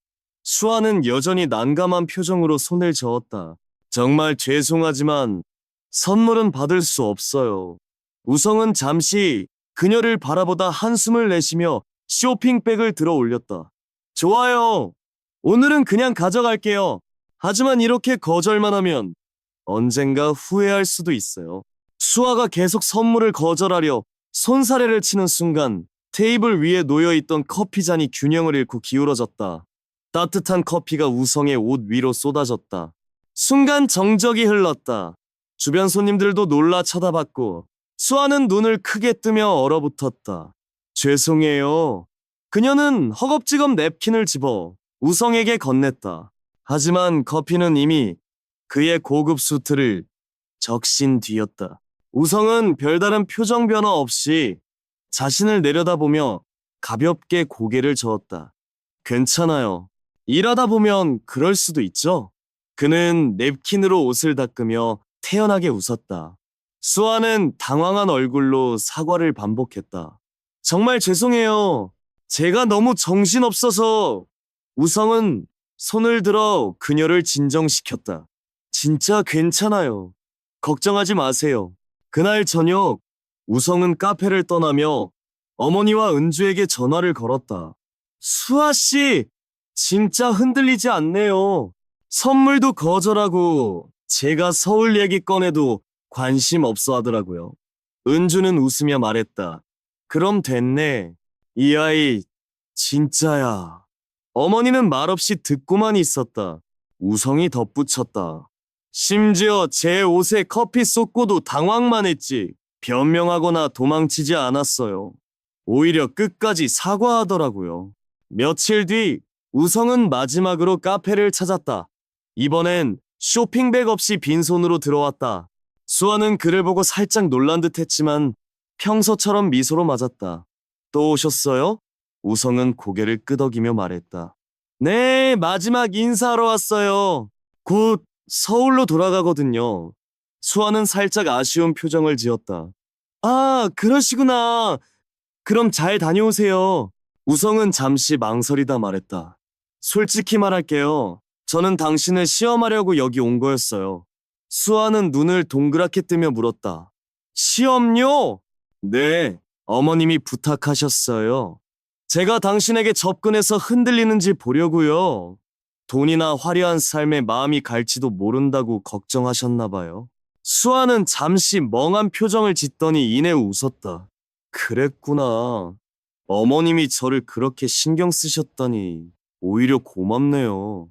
A: 수아는 여전히 난감한 표정으로 손을 저었다. 정말 죄송하지만 선물은 받을 수 없어요. 우성은 잠시 그녀를 바라보다 한숨을 내쉬며 쇼핑백을 들어 올렸다. 좋아요. 오늘은 그냥 가져갈게요. 하지만 이렇게 거절만 하면 언젠가 후회할 수도 있어요. 수아가 계속 선물을 거절하려 손사래를 치는 순간 테이블 위에 놓여있던 커피잔이 균형을 잃고 기울어졌다. 따뜻한 커피가 우성의 옷 위로 쏟아졌다. 순간 정적이 흘렀다. 주변 손님들도 놀라 쳐다봤고 수아는 눈을 크게 뜨며 얼어붙었다. 죄송해요. 그녀는 허겁지겁 냅킨을 집어 우성에게 건넸다. 하지만 커피는 이미 그의 고급 수트를 적신 뒤였다. 우성은 별다른 표정 변화 없이 자신을 내려다보며 가볍게 고개를 저었다. 괜찮아요. 일하다 보면 그럴 수도 있죠. 그는 냅킨으로 옷을 닦으며 태연하게 웃었다. 수아는 당황한 얼굴로 사과를 반복했다. 정말 죄송해요. 제가 너무 정신없어서. 우성은 손을 들어 그녀를 진정시켰다. 진짜 괜찮아요. 걱정하지 마세요. 그날 저녁 우성은 카페를 떠나며 어머니와 은주에게 전화를 걸었다. 수아 씨, 진짜 흔들리지 않네요. 선물도 거절하고 제가 서울 얘기 꺼내도 관심 없어 하더라고요. 은주는 웃으며 말했다. 그럼 됐네. 이 아이 진짜야. 어머니는 말없이 듣고만 있었다. 우성이 덧붙였다. 심지어 제 옷에 커피 쏟고도 당황만 했지 변명하거나 도망치지 않았어요. 오히려 끝까지 사과하더라고요. 며칠 뒤 우성은 마지막으로 카페를 찾았다. 이번엔 쇼핑백 없이 빈손으로 들어왔다. 수아는 그를 보고 살짝 놀란 듯 했지만 평소처럼 미소로 맞았다. 또 오셨어요? 우성은 고개를 끄덕이며 말했다. 네, 마지막 인사하러 왔어요. 곧 서울로 돌아가거든요. 수아는 살짝 아쉬운 표정을 지었다. 아, 그러시구나. 그럼 잘 다녀오세요. 우성은 잠시 망설이다 말했다. 솔직히 말할게요. 저는 당신을 시험하려고 여기 온 거였어요. 수아는 눈을 동그랗게 뜨며 물었다. 시험요? 네, 어머님이 부탁하셨어요. 제가 당신에게 접근해서 흔들리는지 보려고요. 돈이나 화려한 삶에 마음이 갈지도 모른다고 걱정하셨나 봐요. 수아는 잠시 멍한 표정을 짓더니 이내 웃었다. 그랬구나. 어머님이 저를 그렇게 신경 쓰셨다니 오히려 고맙네요.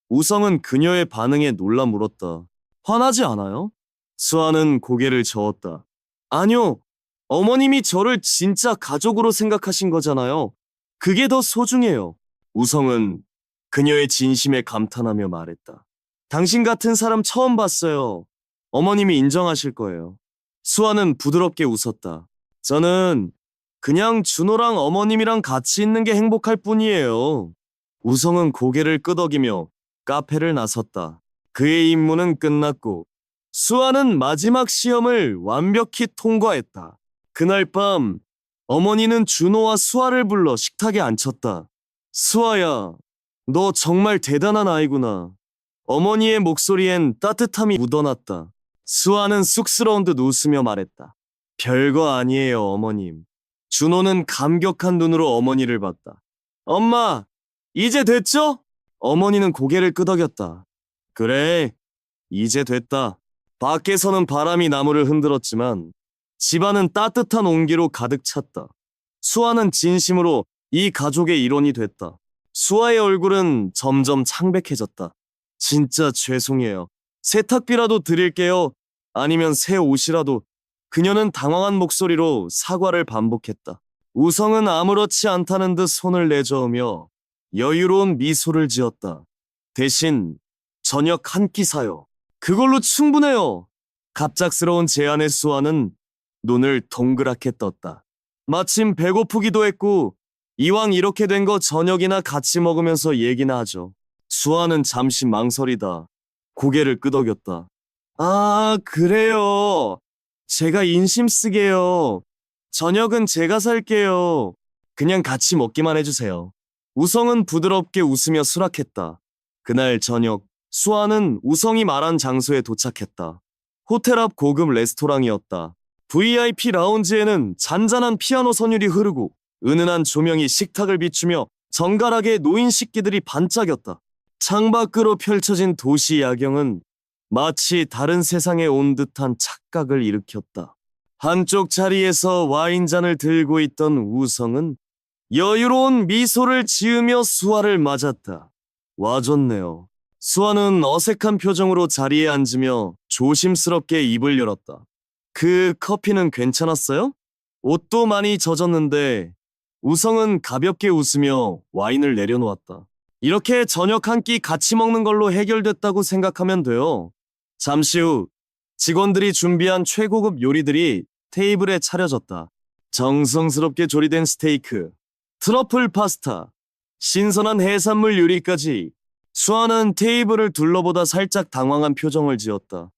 A: 우성은 그녀의 반응에 놀라 물었다. 화나지 않아요? 수아는 고개를 저었다. 아니요. 어머님이 저를 진짜 가족으로 생각하신 거잖아요. 그게 더 소중해요. 우성은 그녀의 진심에 감탄하며 말했다. 당신 같은 사람 처음 봤어요. 어머님이 인정하실 거예요. 수아는 부드럽게 웃었다. 저는 그냥 준호랑 어머님이랑 같이 있는 게 행복할 뿐이에요. 우성은 고개를 끄덕이며 카페를 나섰다. 그의 임무는 끝났고 수아는 마지막 시험을 완벽히 통과했다. 그날 밤 어머니는 준호와 수아를 불러 식탁에 앉혔다. 수아야, 너 정말 대단한 아이구나. 어머니의 목소리엔 따뜻함이 묻어났다. 수아는 쑥스러운 듯 웃으며 말했다. 별거 아니에요, 어머님. 준호는 감격한 눈으로 어머니를 봤다. 엄마, 이제 됐죠? 어머니는 고개를 끄덕였다. 그래, 이제 됐다. 밖에서는 바람이 나무를 흔들었지만 집안은 따뜻한 온기로 가득 찼다. 수아는 진심으로 이 가족의 일원이 됐다. 수아의 얼굴은 점점 창백해졌다. 진짜 죄송해요. 세탁비라도 드릴게요. 아니면 새 옷이라도. 그녀는 당황한 목소리로 사과를 반복했다. 우성은 아무렇지 않다는 듯 손을 내저으며 여유로운 미소를 지었다. 대신 저녁 한 끼 사요. 그걸로 충분해요. 갑작스러운 제안에 수아는 눈을 동그랗게 떴다. 마침 배고프기도 했고 이왕 이렇게 된 거 저녁이나 같이 먹으면서 얘기나 하죠. 수아는 잠시 망설이다 고개를 끄덕였다. 아, 그래요. 제가 인심 쓰게요. 저녁은 제가 살게요. 그냥 같이 먹기만 해주세요. 우성은 부드럽게 웃으며 수락했다. 그날 저녁, 수아는 우성이 말한 장소에 도착했다. 호텔 앞 고급 레스토랑이었다. VIP 라운지에는 잔잔한 피아노 선율이 흐르고 은은한 조명이 식탁을 비추며 정갈하게 노인 식기들이 반짝였다. 창밖으로 펼쳐진 도시 야경은 마치 다른 세상에 온 듯한 착각을 일으켰다. 한쪽 자리에서 와인잔을 들고 있던 우성은 여유로운 미소를 지으며 수아를 맞았다. 와줬네요. 수아는 어색한 표정으로 자리에 앉으며 조심스럽게 입을 열었다. 그 커피는 괜찮았어요? 옷도 많이 젖었는데 우성은 가볍게 웃으며 와인을 내려놓았다. 이렇게 저녁 한 끼 같이 먹는 걸로 해결됐다고 생각하면 돼요. 잠시 후 직원들이 준비한 최고급 요리들이 테이블에 차려졌다. 정성스럽게 조리된 스테이크, 트러플 파스타, 신선한 해산물 요리까지. 수아는 테이블을 둘러보다 살짝 당황한 표정을 지었다.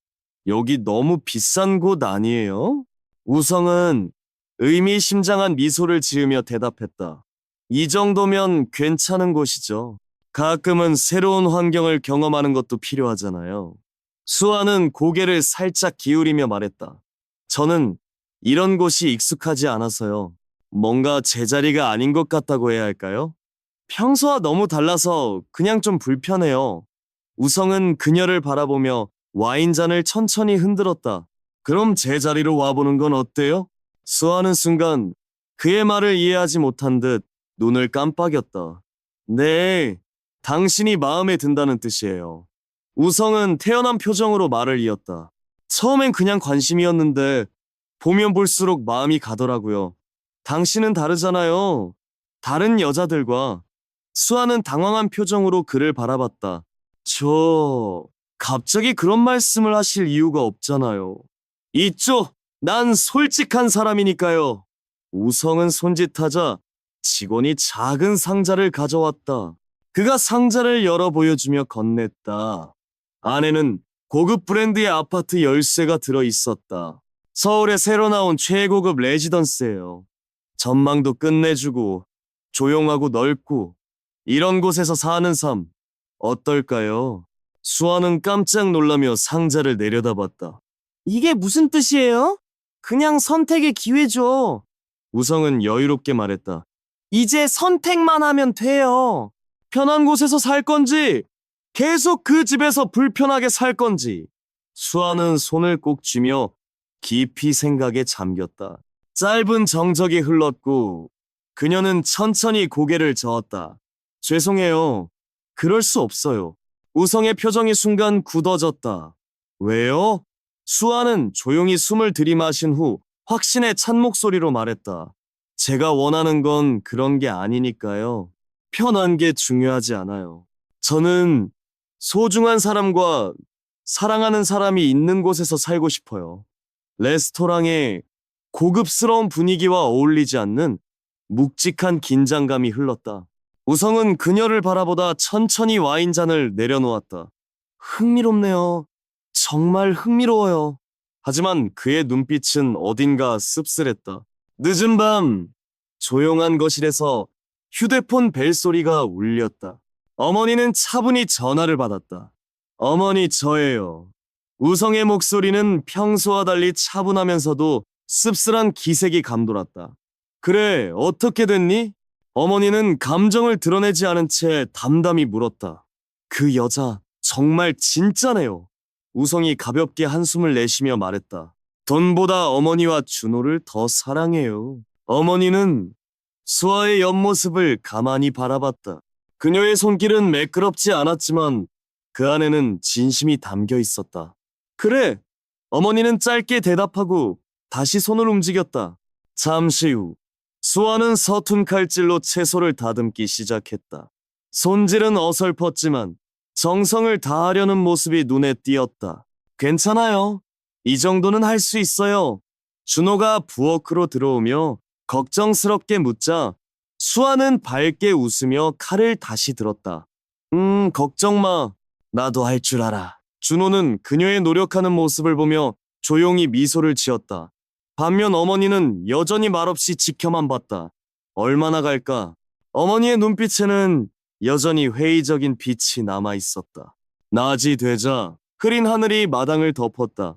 A: 여기 너무 비싼 곳 아니에요? 우성은 의미심장한 미소를 지으며 대답했다. 이 정도면 괜찮은 곳이죠. 가끔은 새로운 환경을 경험하는 것도 필요하잖아요. 수아는 고개를 살짝 기울이며 말했다. 저는 이런 곳이 익숙하지 않아서요. 뭔가 제자리가 아닌 것 같다고 해야 할까요? 평소와 너무 달라서 그냥 좀 불편해요. 우성은 그녀를 바라보며 와인잔을 천천히 흔들었다. 그럼 제자리로 와보는 건 어때요? 수아는 순간 그의 말을 이해하지 못한 듯 눈을 깜빡였다. 네, 당신이 마음에 든다는 뜻이에요. 우성은 태연한 표정으로 말을 이었다. 처음엔 그냥 관심이었는데 보면 볼수록 마음이 가더라고요. 당신은 다르잖아요. 다른 여자들과. 수아는 당황한 표정으로 그를 바라봤다. 갑자기 그런 말씀을 하실 이유가 없잖아요. 있죠. 난 솔직한 사람이니까요. 우성은 손짓하자 직원이 작은 상자를 가져왔다. 그가 상자를 열어 보여주며 건넸다. 안에는 고급 브랜드의 아파트 열쇠가 들어 있었다. 서울에 새로 나온 최고급 레지던스예요. 전망도 끝내주고 조용하고 넓고 이런 곳에서 사는 삶 어떨까요? 수아는 깜짝 놀라며 상자를 내려다봤다. 이게 무슨 뜻이에요? 그냥 선택의 기회죠. 우성은 여유롭게 말했다. 이제 선택만 하면 돼요. 편한 곳에서 살 건지 계속 그 집에서 불편하게 살 건지. 수아는 손을 꼭 쥐며 깊이 생각에 잠겼다. 짧은 정적이 흘렀고 그녀는 천천히 고개를 저었다. 죄송해요. 그럴 수 없어요. 우성의 표정이 순간 굳어졌다. 왜요? 수아는 조용히 숨을 들이마신 후 확신에 찬 목소리로 말했다. 제가 원하는 건 그런 게 아니니까요. 편한 게 중요하지 않아요. 저는 소중한 사람과 사랑하는 사람이 있는 곳에서 살고 싶어요. 레스토랑에 고급스러운 분위기와 어울리지 않는 묵직한 긴장감이 흘렀다. 우성은 그녀를 바라보다 천천히 와인잔을 내려놓았다. 흥미롭네요. 정말 흥미로워요. 하지만 그의 눈빛은 어딘가 씁쓸했다. 늦은 밤, 조용한 거실에서 휴대폰 벨소리가 울렸다. 어머니는 차분히 전화를 받았다. 어머니, 저예요. 우성의 목소리는 평소와 달리 차분하면서도 씁쓸한 기색이 감돌았다. 그래, 어떻게 됐니? 어머니는 감정을 드러내지 않은 채 담담히 물었다. 그 여자 정말 진짜네요. 우성이 가볍게 한숨을 내쉬며 말했다. 돈보다 어머니와 준호를 더 사랑해요. 어머니는 수아의 옆모습을 가만히 바라봤다. 그녀의 손길은 매끄럽지 않았지만 그 안에는 진심이 담겨 있었다. 그래! 어머니는 짧게 대답하고 다시 손을 움직였다. 잠시 후 수아는 서툰 칼질로 채소를 다듬기 시작했다. 손질은 어설펐지만 정성을 다하려는 모습이 눈에 띄었다. 괜찮아요. 이 정도는 할 수 있어요. 준호가 부엌으로 들어오며 걱정스럽게 묻자 수아는 밝게 웃으며 칼을 다시 들었다. 걱정 마. 나도 할 줄 알아. 준호는 그녀의 노력하는 모습을 보며 조용히 미소를 지었다. 반면 어머니는 여전히 말없이 지켜만 봤다. 얼마나 갈까? 어머니의 눈빛에는 여전히 회의적인 빛이 남아 있었다. 낮이 되자 흐린 하늘이 마당을 덮었다.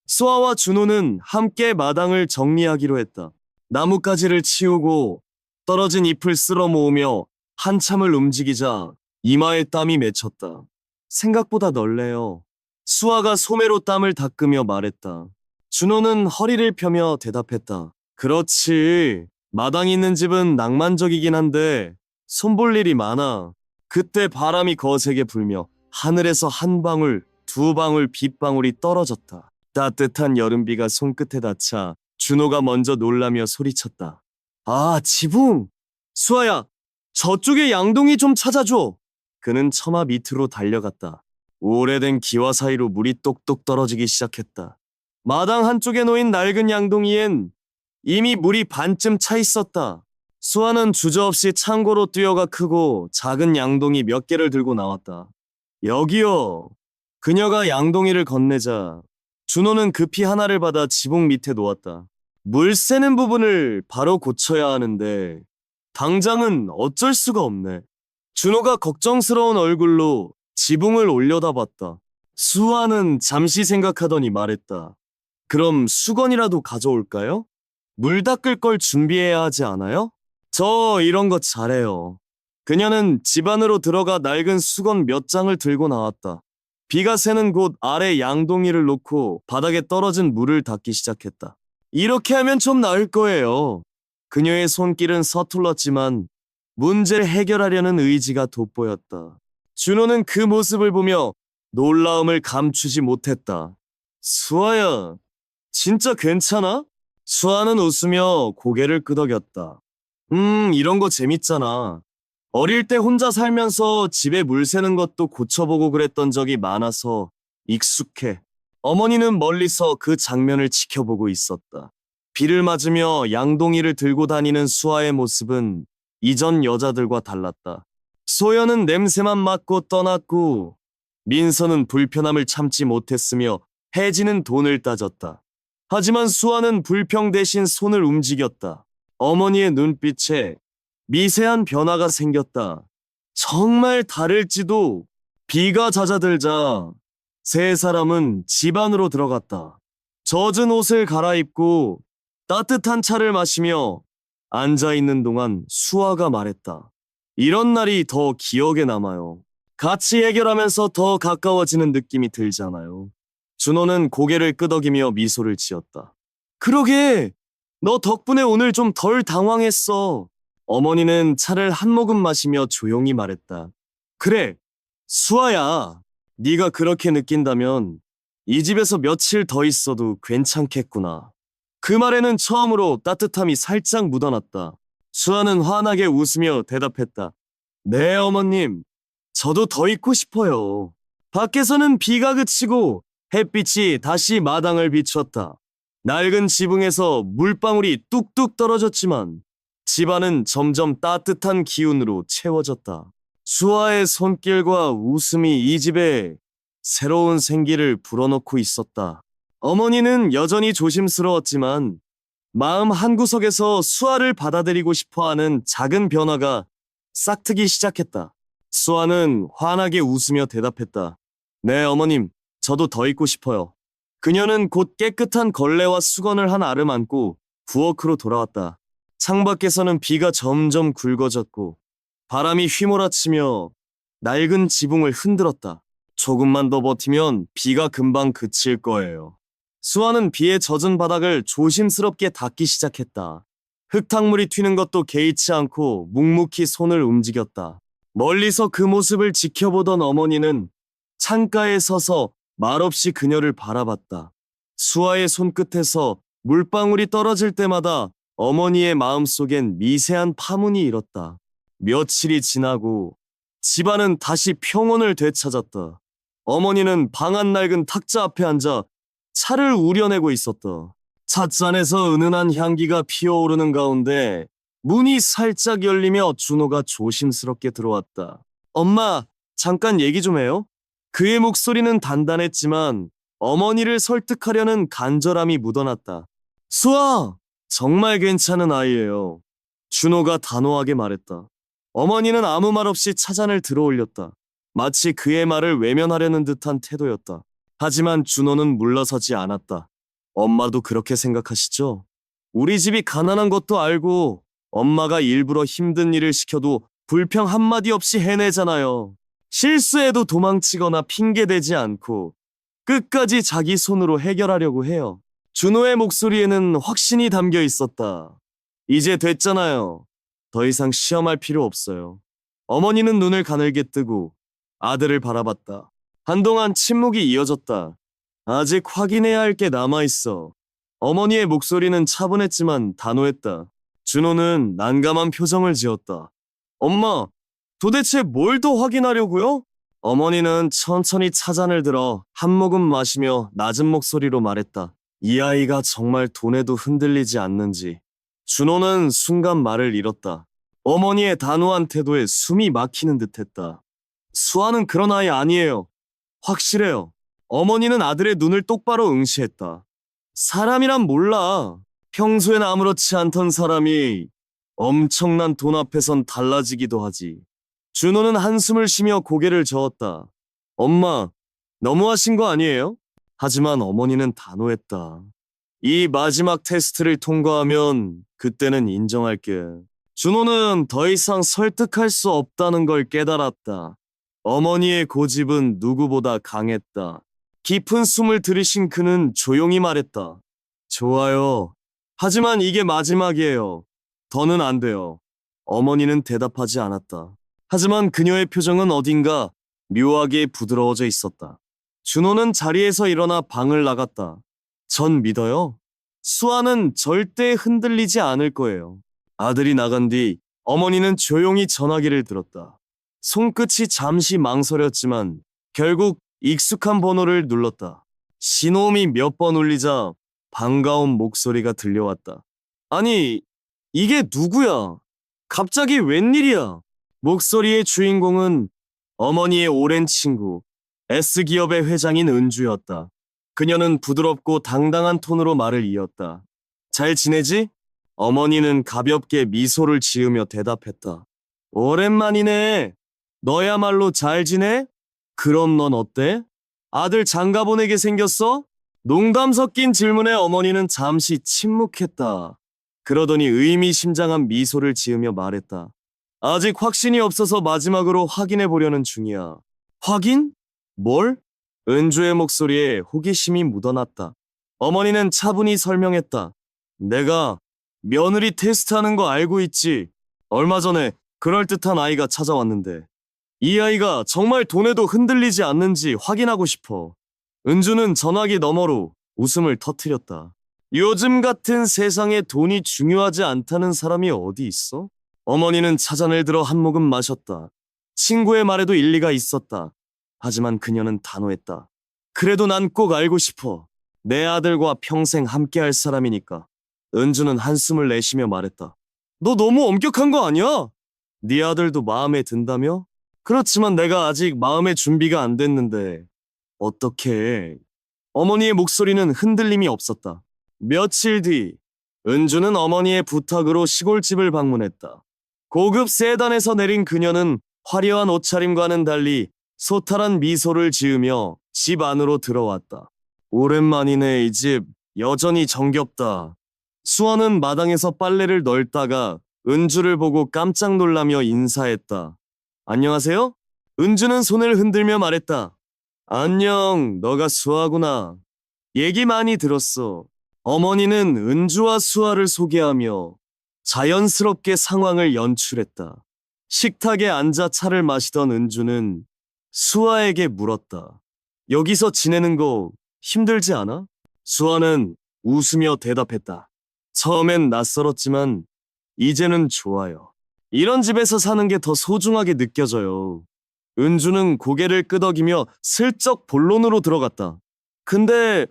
A: 수아와 준호는 함께 마당을 정리하기로 했다. 나뭇가지를 치우고 떨어진 잎을 쓸어 모으며 한참을 움직이자 이마에 땀이 맺혔다. 생각보다 넓네요. 수아가 소매로 땀을 닦으며 말했다. 준호는 허리를 펴며 대답했다. 그렇지. 마당이 있는 집은 낭만적이긴 한데 손볼 일이 많아. 그때 바람이 거세게 불며 하늘에서 한 방울, 두 방울 빗방울이 떨어졌다. 따뜻한 여름비가 손끝에 닿자 준호가 먼저 놀라며 소리쳤다. 아, 지붕! 수아야, 저쪽에 양동이 좀 찾아줘. 그는 처마 밑으로 달려갔다. 오래된 기와 사이로 물이 똑똑 떨어지기 시작했다. 마당 한쪽에 놓인 낡은 양동이엔 이미 물이 반쯤 차 있었다. 수아는 주저없이 창고로 뛰어가 크고 작은 양동이 몇 개를 들고 나왔다. 여기요. 그녀가 양동이를 건네자 준호는 급히 하나를 받아 지붕 밑에 놓았다. 물 새는 부분을 바로 고쳐야 하는데 당장은 어쩔 수가 없네. 준호가 걱정스러운 얼굴로 지붕을 올려다봤다. 수아는 잠시 생각하더니 말했다. 그럼 수건이라도 가져올까요? 물 닦을 걸 준비해야 하지 않아요? 저 이런 거 잘해요. 그녀는 집 안으로 들어가 낡은 수건 몇 장을 들고 나왔다. 비가 새는 곳 아래 양동이를 놓고 바닥에 떨어진 물을 닦기 시작했다. 이렇게 하면 좀 나을 거예요. 그녀의 손길은 서툴렀지만 문제를 해결하려는 의지가 돋보였다. 준호는 그 모습을 보며 놀라움을 감추지 못했다. 수아야, 진짜 괜찮아? 수아는 웃으며 고개를 끄덕였다. 이런 거 재밌잖아. 어릴 때 혼자 살면서 집에 물 새는 것도 고쳐보고 그랬던 적이 많아서 익숙해. 어머니는 멀리서 그 장면을 지켜보고 있었다. 비를 맞으며 양동이를 들고 다니는 수아의 모습은 이전 여자들과 달랐다. 소연은 냄새만 맡고 떠났고 민서는 불편함을 참지 못했으며 혜진은 돈을 따졌다. 하지만 수아는 불평 대신 손을 움직였다. 어머니의 눈빛에 미세한 변화가 생겼다. 정말 다를지도. 비가 잦아들자 세 사람은 집 안으로 들어갔다. 젖은 옷을 갈아입고 따뜻한 차를 마시며 앉아있는 동안 수아가 말했다. 이런 날이 더 기억에 남아요. 같이 해결하면서 더 가까워지는 느낌이 들잖아요. 준호는 고개를 끄덕이며 미소를 지었다. 그러게, 너 덕분에 오늘 좀 덜 당황했어. 어머니는 차를 한 모금 마시며 조용히 말했다. 그래, 수아야. 네가 그렇게 느낀다면 이 집에서 며칠 더 있어도 괜찮겠구나. 그 말에는 처음으로 따뜻함이 살짝 묻어났다. 수아는 환하게 웃으며 대답했다. 네, 어머님. 저도 더 있고 싶어요. 밖에서는 비가 그치고 햇빛이 다시 마당을 비추었다. 낡은 지붕에서 물방울이 뚝뚝 떨어졌지만 집안은 점점 따뜻한 기운으로 채워졌다. 수아의 손길과 웃음이 이 집에 새로운 생기를 불어넣고 있었다. 어머니는 여전히 조심스러웠지만 마음 한구석에서 수아를 받아들이고 싶어하는 작은 변화가 싹트기 시작했다. 수아는 환하게 웃으며 대답했다. 네, 어머님, 저도 더 있고 싶어요. 그녀는 곧 깨끗한 걸레와 수건을 한 알을 안고 부엌으로 돌아왔다. 창밖에서는 비가 점점 굵어졌고 바람이 휘몰아치며 낡은 지붕을 흔들었다. 조금만 더 버티면 비가 금방 그칠 거예요. 수아는 비에 젖은 바닥을 조심스럽게 닦기 시작했다. 흙탕물이 튀는 것도 개의치 않고 묵묵히 손을 움직였다. 멀리서 그 모습을 지켜보던 어머니는 창가에 서서 말없이 그녀를 바라봤다. 수아의 손끝에서 물방울이 떨어질 때마다 어머니의 마음속엔 미세한 파문이 일었다. 며칠이 지나고 집안은 다시 평온을 되찾았다. 어머니는 방 안 낡은 탁자 앞에 앉아 차를 우려내고 있었다. 찻잔에서 은은한 향기가 피어오르는 가운데 문이 살짝 열리며 준호가 조심스럽게 들어왔다. 엄마, 잠깐 얘기 좀 해요. 그의 목소리는 단단했지만 어머니를 설득하려는 간절함이 묻어났다. 수아, 정말 괜찮은 아이예요. 준호가 단호하게 말했다. 어머니는 아무 말 없이 차잔을 들어 올렸다. 마치 그의 말을 외면하려는 듯한 태도였다. 하지만 준호는 물러서지 않았다. 엄마도 그렇게 생각하시죠? 우리 집이 가난한 것도 알고 엄마가 일부러 힘든 일을 시켜도 불평 한마디 없이 해내잖아요. 실수해도 도망치거나 핑계대지 않고 끝까지 자기 손으로 해결하려고 해요. 준호의 목소리에는 확신이 담겨 있었다. 이제 됐잖아요. 더 이상 시험할 필요 없어요. 어머니는 눈을 가늘게 뜨고 아들을 바라봤다. 한동안 침묵이 이어졌다. 아직 확인해야 할 게 남아있어. 어머니의 목소리는 차분했지만 단호했다. 준호는 난감한 표정을 지었다. 엄마, 도대체 뭘 더 확인하려고요? 어머니는 천천히 차잔을 들어 한 모금 마시며 낮은 목소리로 말했다. 이 아이가 정말 돈에도 흔들리지 않는지. 준호는 순간 말을 잃었다. 어머니의 단호한 태도에 숨이 막히는 듯했다. 수아는 그런 아이 아니에요. 확실해요. 어머니는 아들의 눈을 똑바로 응시했다. 사람이란 몰라. 평소엔 아무렇지 않던 사람이 엄청난 돈 앞에선 달라지기도 하지. 준호는 한숨을 쉬며 고개를 저었다. 엄마, 너무하신 거 아니에요? 하지만 어머니는 단호했다. 이 마지막 테스트를 통과하면 그때는 인정할게. 준호는 더 이상 설득할 수 없다는 걸 깨달았다. 어머니의 고집은 누구보다 강했다. 깊은 숨을 들이신 그는 조용히 말했다. 좋아요. 하지만 이게 마지막이에요. 더는 안 돼요. 어머니는 대답하지 않았다. 하지만 그녀의 표정은 어딘가 묘하게 부드러워져 있었다. 준호는 자리에서 일어나 방을 나갔다. 전 믿어요. 수아는 절대 흔들리지 않을 거예요. 아들이 나간 뒤 어머니는 조용히 전화기를 들었다. 손끝이 잠시 망설였지만 결국 익숙한 번호를 눌렀다. 신호음이 몇 번 울리자 반가운 목소리가 들려왔다. 아니, 이게 누구야? 갑자기 웬일이야? 목소리의 주인공은 어머니의 오랜 친구, S기업의 회장인 은주였다. 그녀는 부드럽고 당당한 톤으로 말을 이었다. 잘 지내지? 어머니는 가볍게 미소를 지으며 대답했다. 오랜만이네. 너야말로 잘 지내? 그럼 넌 어때? 아들 장가 보내게 생겼어? 농담 섞인 질문에 어머니는 잠시 침묵했다. 그러더니 의미심장한 미소를 지으며 말했다. 아직 확신이 없어서 마지막으로 확인해 보려는 중이야. 확인? 뭘? 은주의 목소리에 호기심이 묻어났다. 어머니는 차분히 설명했다. 내가 며느리 테스트하는 거 알고 있지? 얼마 전에 그럴듯한 아이가 찾아왔는데 이 아이가 정말 돈에도 흔들리지 않는지 확인하고 싶어. 은주는 전화기 너머로 웃음을 터뜨렸다. 요즘 같은 세상에 돈이 중요하지 않다는 사람이 어디 있어? 어머니는 차잔을 들어 한 모금 마셨다. 친구의 말에도 일리가 있었다. 하지만 그녀는 단호했다. 그래도 난 꼭 알고 싶어. 내 아들과 평생 함께할 사람이니까. 은주는 한숨을 내쉬며 말했다. 너 너무 엄격한 거 아니야? 네 아들도 마음에 든다며? 그렇지만 내가 아직 마음의 준비가 안 됐는데 어떻게? 어머니의 목소리는 흔들림이 없었다. 며칠 뒤 은주는 어머니의 부탁으로 시골집을 방문했다. 고급 세단에서 내린 그녀는 화려한 옷차림과는 달리 소탈한 미소를 지으며 집 안으로 들어왔다. 오랜만이네. 이 집 여전히 정겹다. 수아는 마당에서 빨래를 널다가 은주를 보고 깜짝 놀라며 인사했다. 안녕하세요? 은주는 손을 흔들며 말했다. 안녕, 너가 수아구나. 얘기 많이 들었어. 어머니는 은주와 수아를 소개하며 자연스럽게 상황을 연출했다. 식탁에 앉아 차를 마시던 은주는 수아에게 물었다. 여기서 지내는 거 힘들지 않아? 수아는 웃으며 대답했다. 처음엔 낯설었지만 이제는 좋아요. 이런 집에서 사는 게 더 소중하게 느껴져요. 은주는 고개를 끄덕이며 슬쩍 본론으로 들어갔다. 근데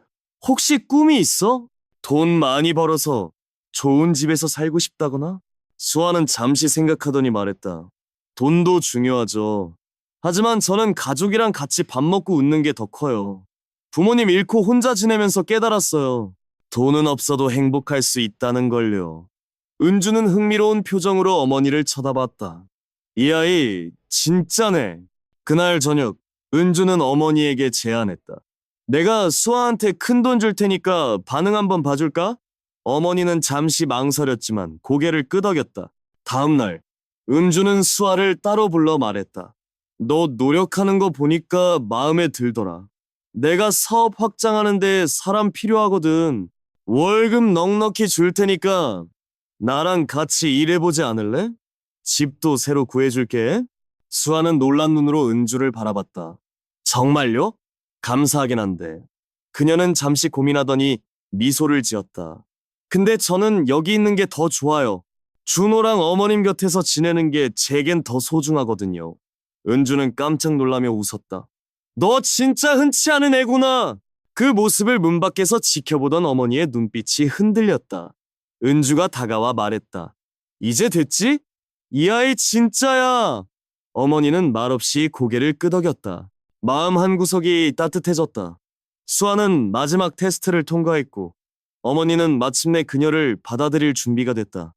A: 혹시 꿈이 있어? 돈 많이 벌어서 좋은 집에서 살고 싶다거나? 수아는 잠시 생각하더니 말했다. 돈도 중요하죠. 하지만 저는 가족이랑 같이 밥 먹고 웃는 게 더 커요. 부모님 잃고 혼자 지내면서 깨달았어요. 돈은 없어도 행복할 수 있다는 걸요. 은주는 흥미로운 표정으로 어머니를 쳐다봤다. 이 아이 진짜네. 그날 저녁 은주는 어머니에게 제안했다. 내가 수아한테 큰 돈 줄 테니까 반응 한번 봐줄까? 어머니는 잠시 망설였지만 고개를 끄덕였다. 다음 날 은주는 수아를 따로 불러 말했다. 너 노력하는 거 보니까 마음에 들더라. 내가 사업 확장하는데 사람 필요하거든. 월급 넉넉히 줄 테니까 나랑 같이 일해보지 않을래? 집도 새로 구해줄게. 수아는 놀란 눈으로 은주를 바라봤다. 정말요? 감사하긴 한데. 그녀는 잠시 고민하더니 미소를 지었다. 근데 저는 여기 있는 게 더 좋아요. 준호랑 어머님 곁에서 지내는 게 제겐 더 소중하거든요. 은주는 깜짝 놀라며 웃었다. 너 진짜 흔치 않은 애구나. 그 모습을 문 밖에서 지켜보던 어머니의 눈빛이 흔들렸다. 은주가 다가와 말했다. 이제 됐지? 이 아이 진짜야. 어머니는 말없이 고개를 끄덕였다. 마음 한구석이 따뜻해졌다. 수아는 마지막 테스트를 통과했고 어머니는 마침내 그녀를 받아들일 준비가 됐다.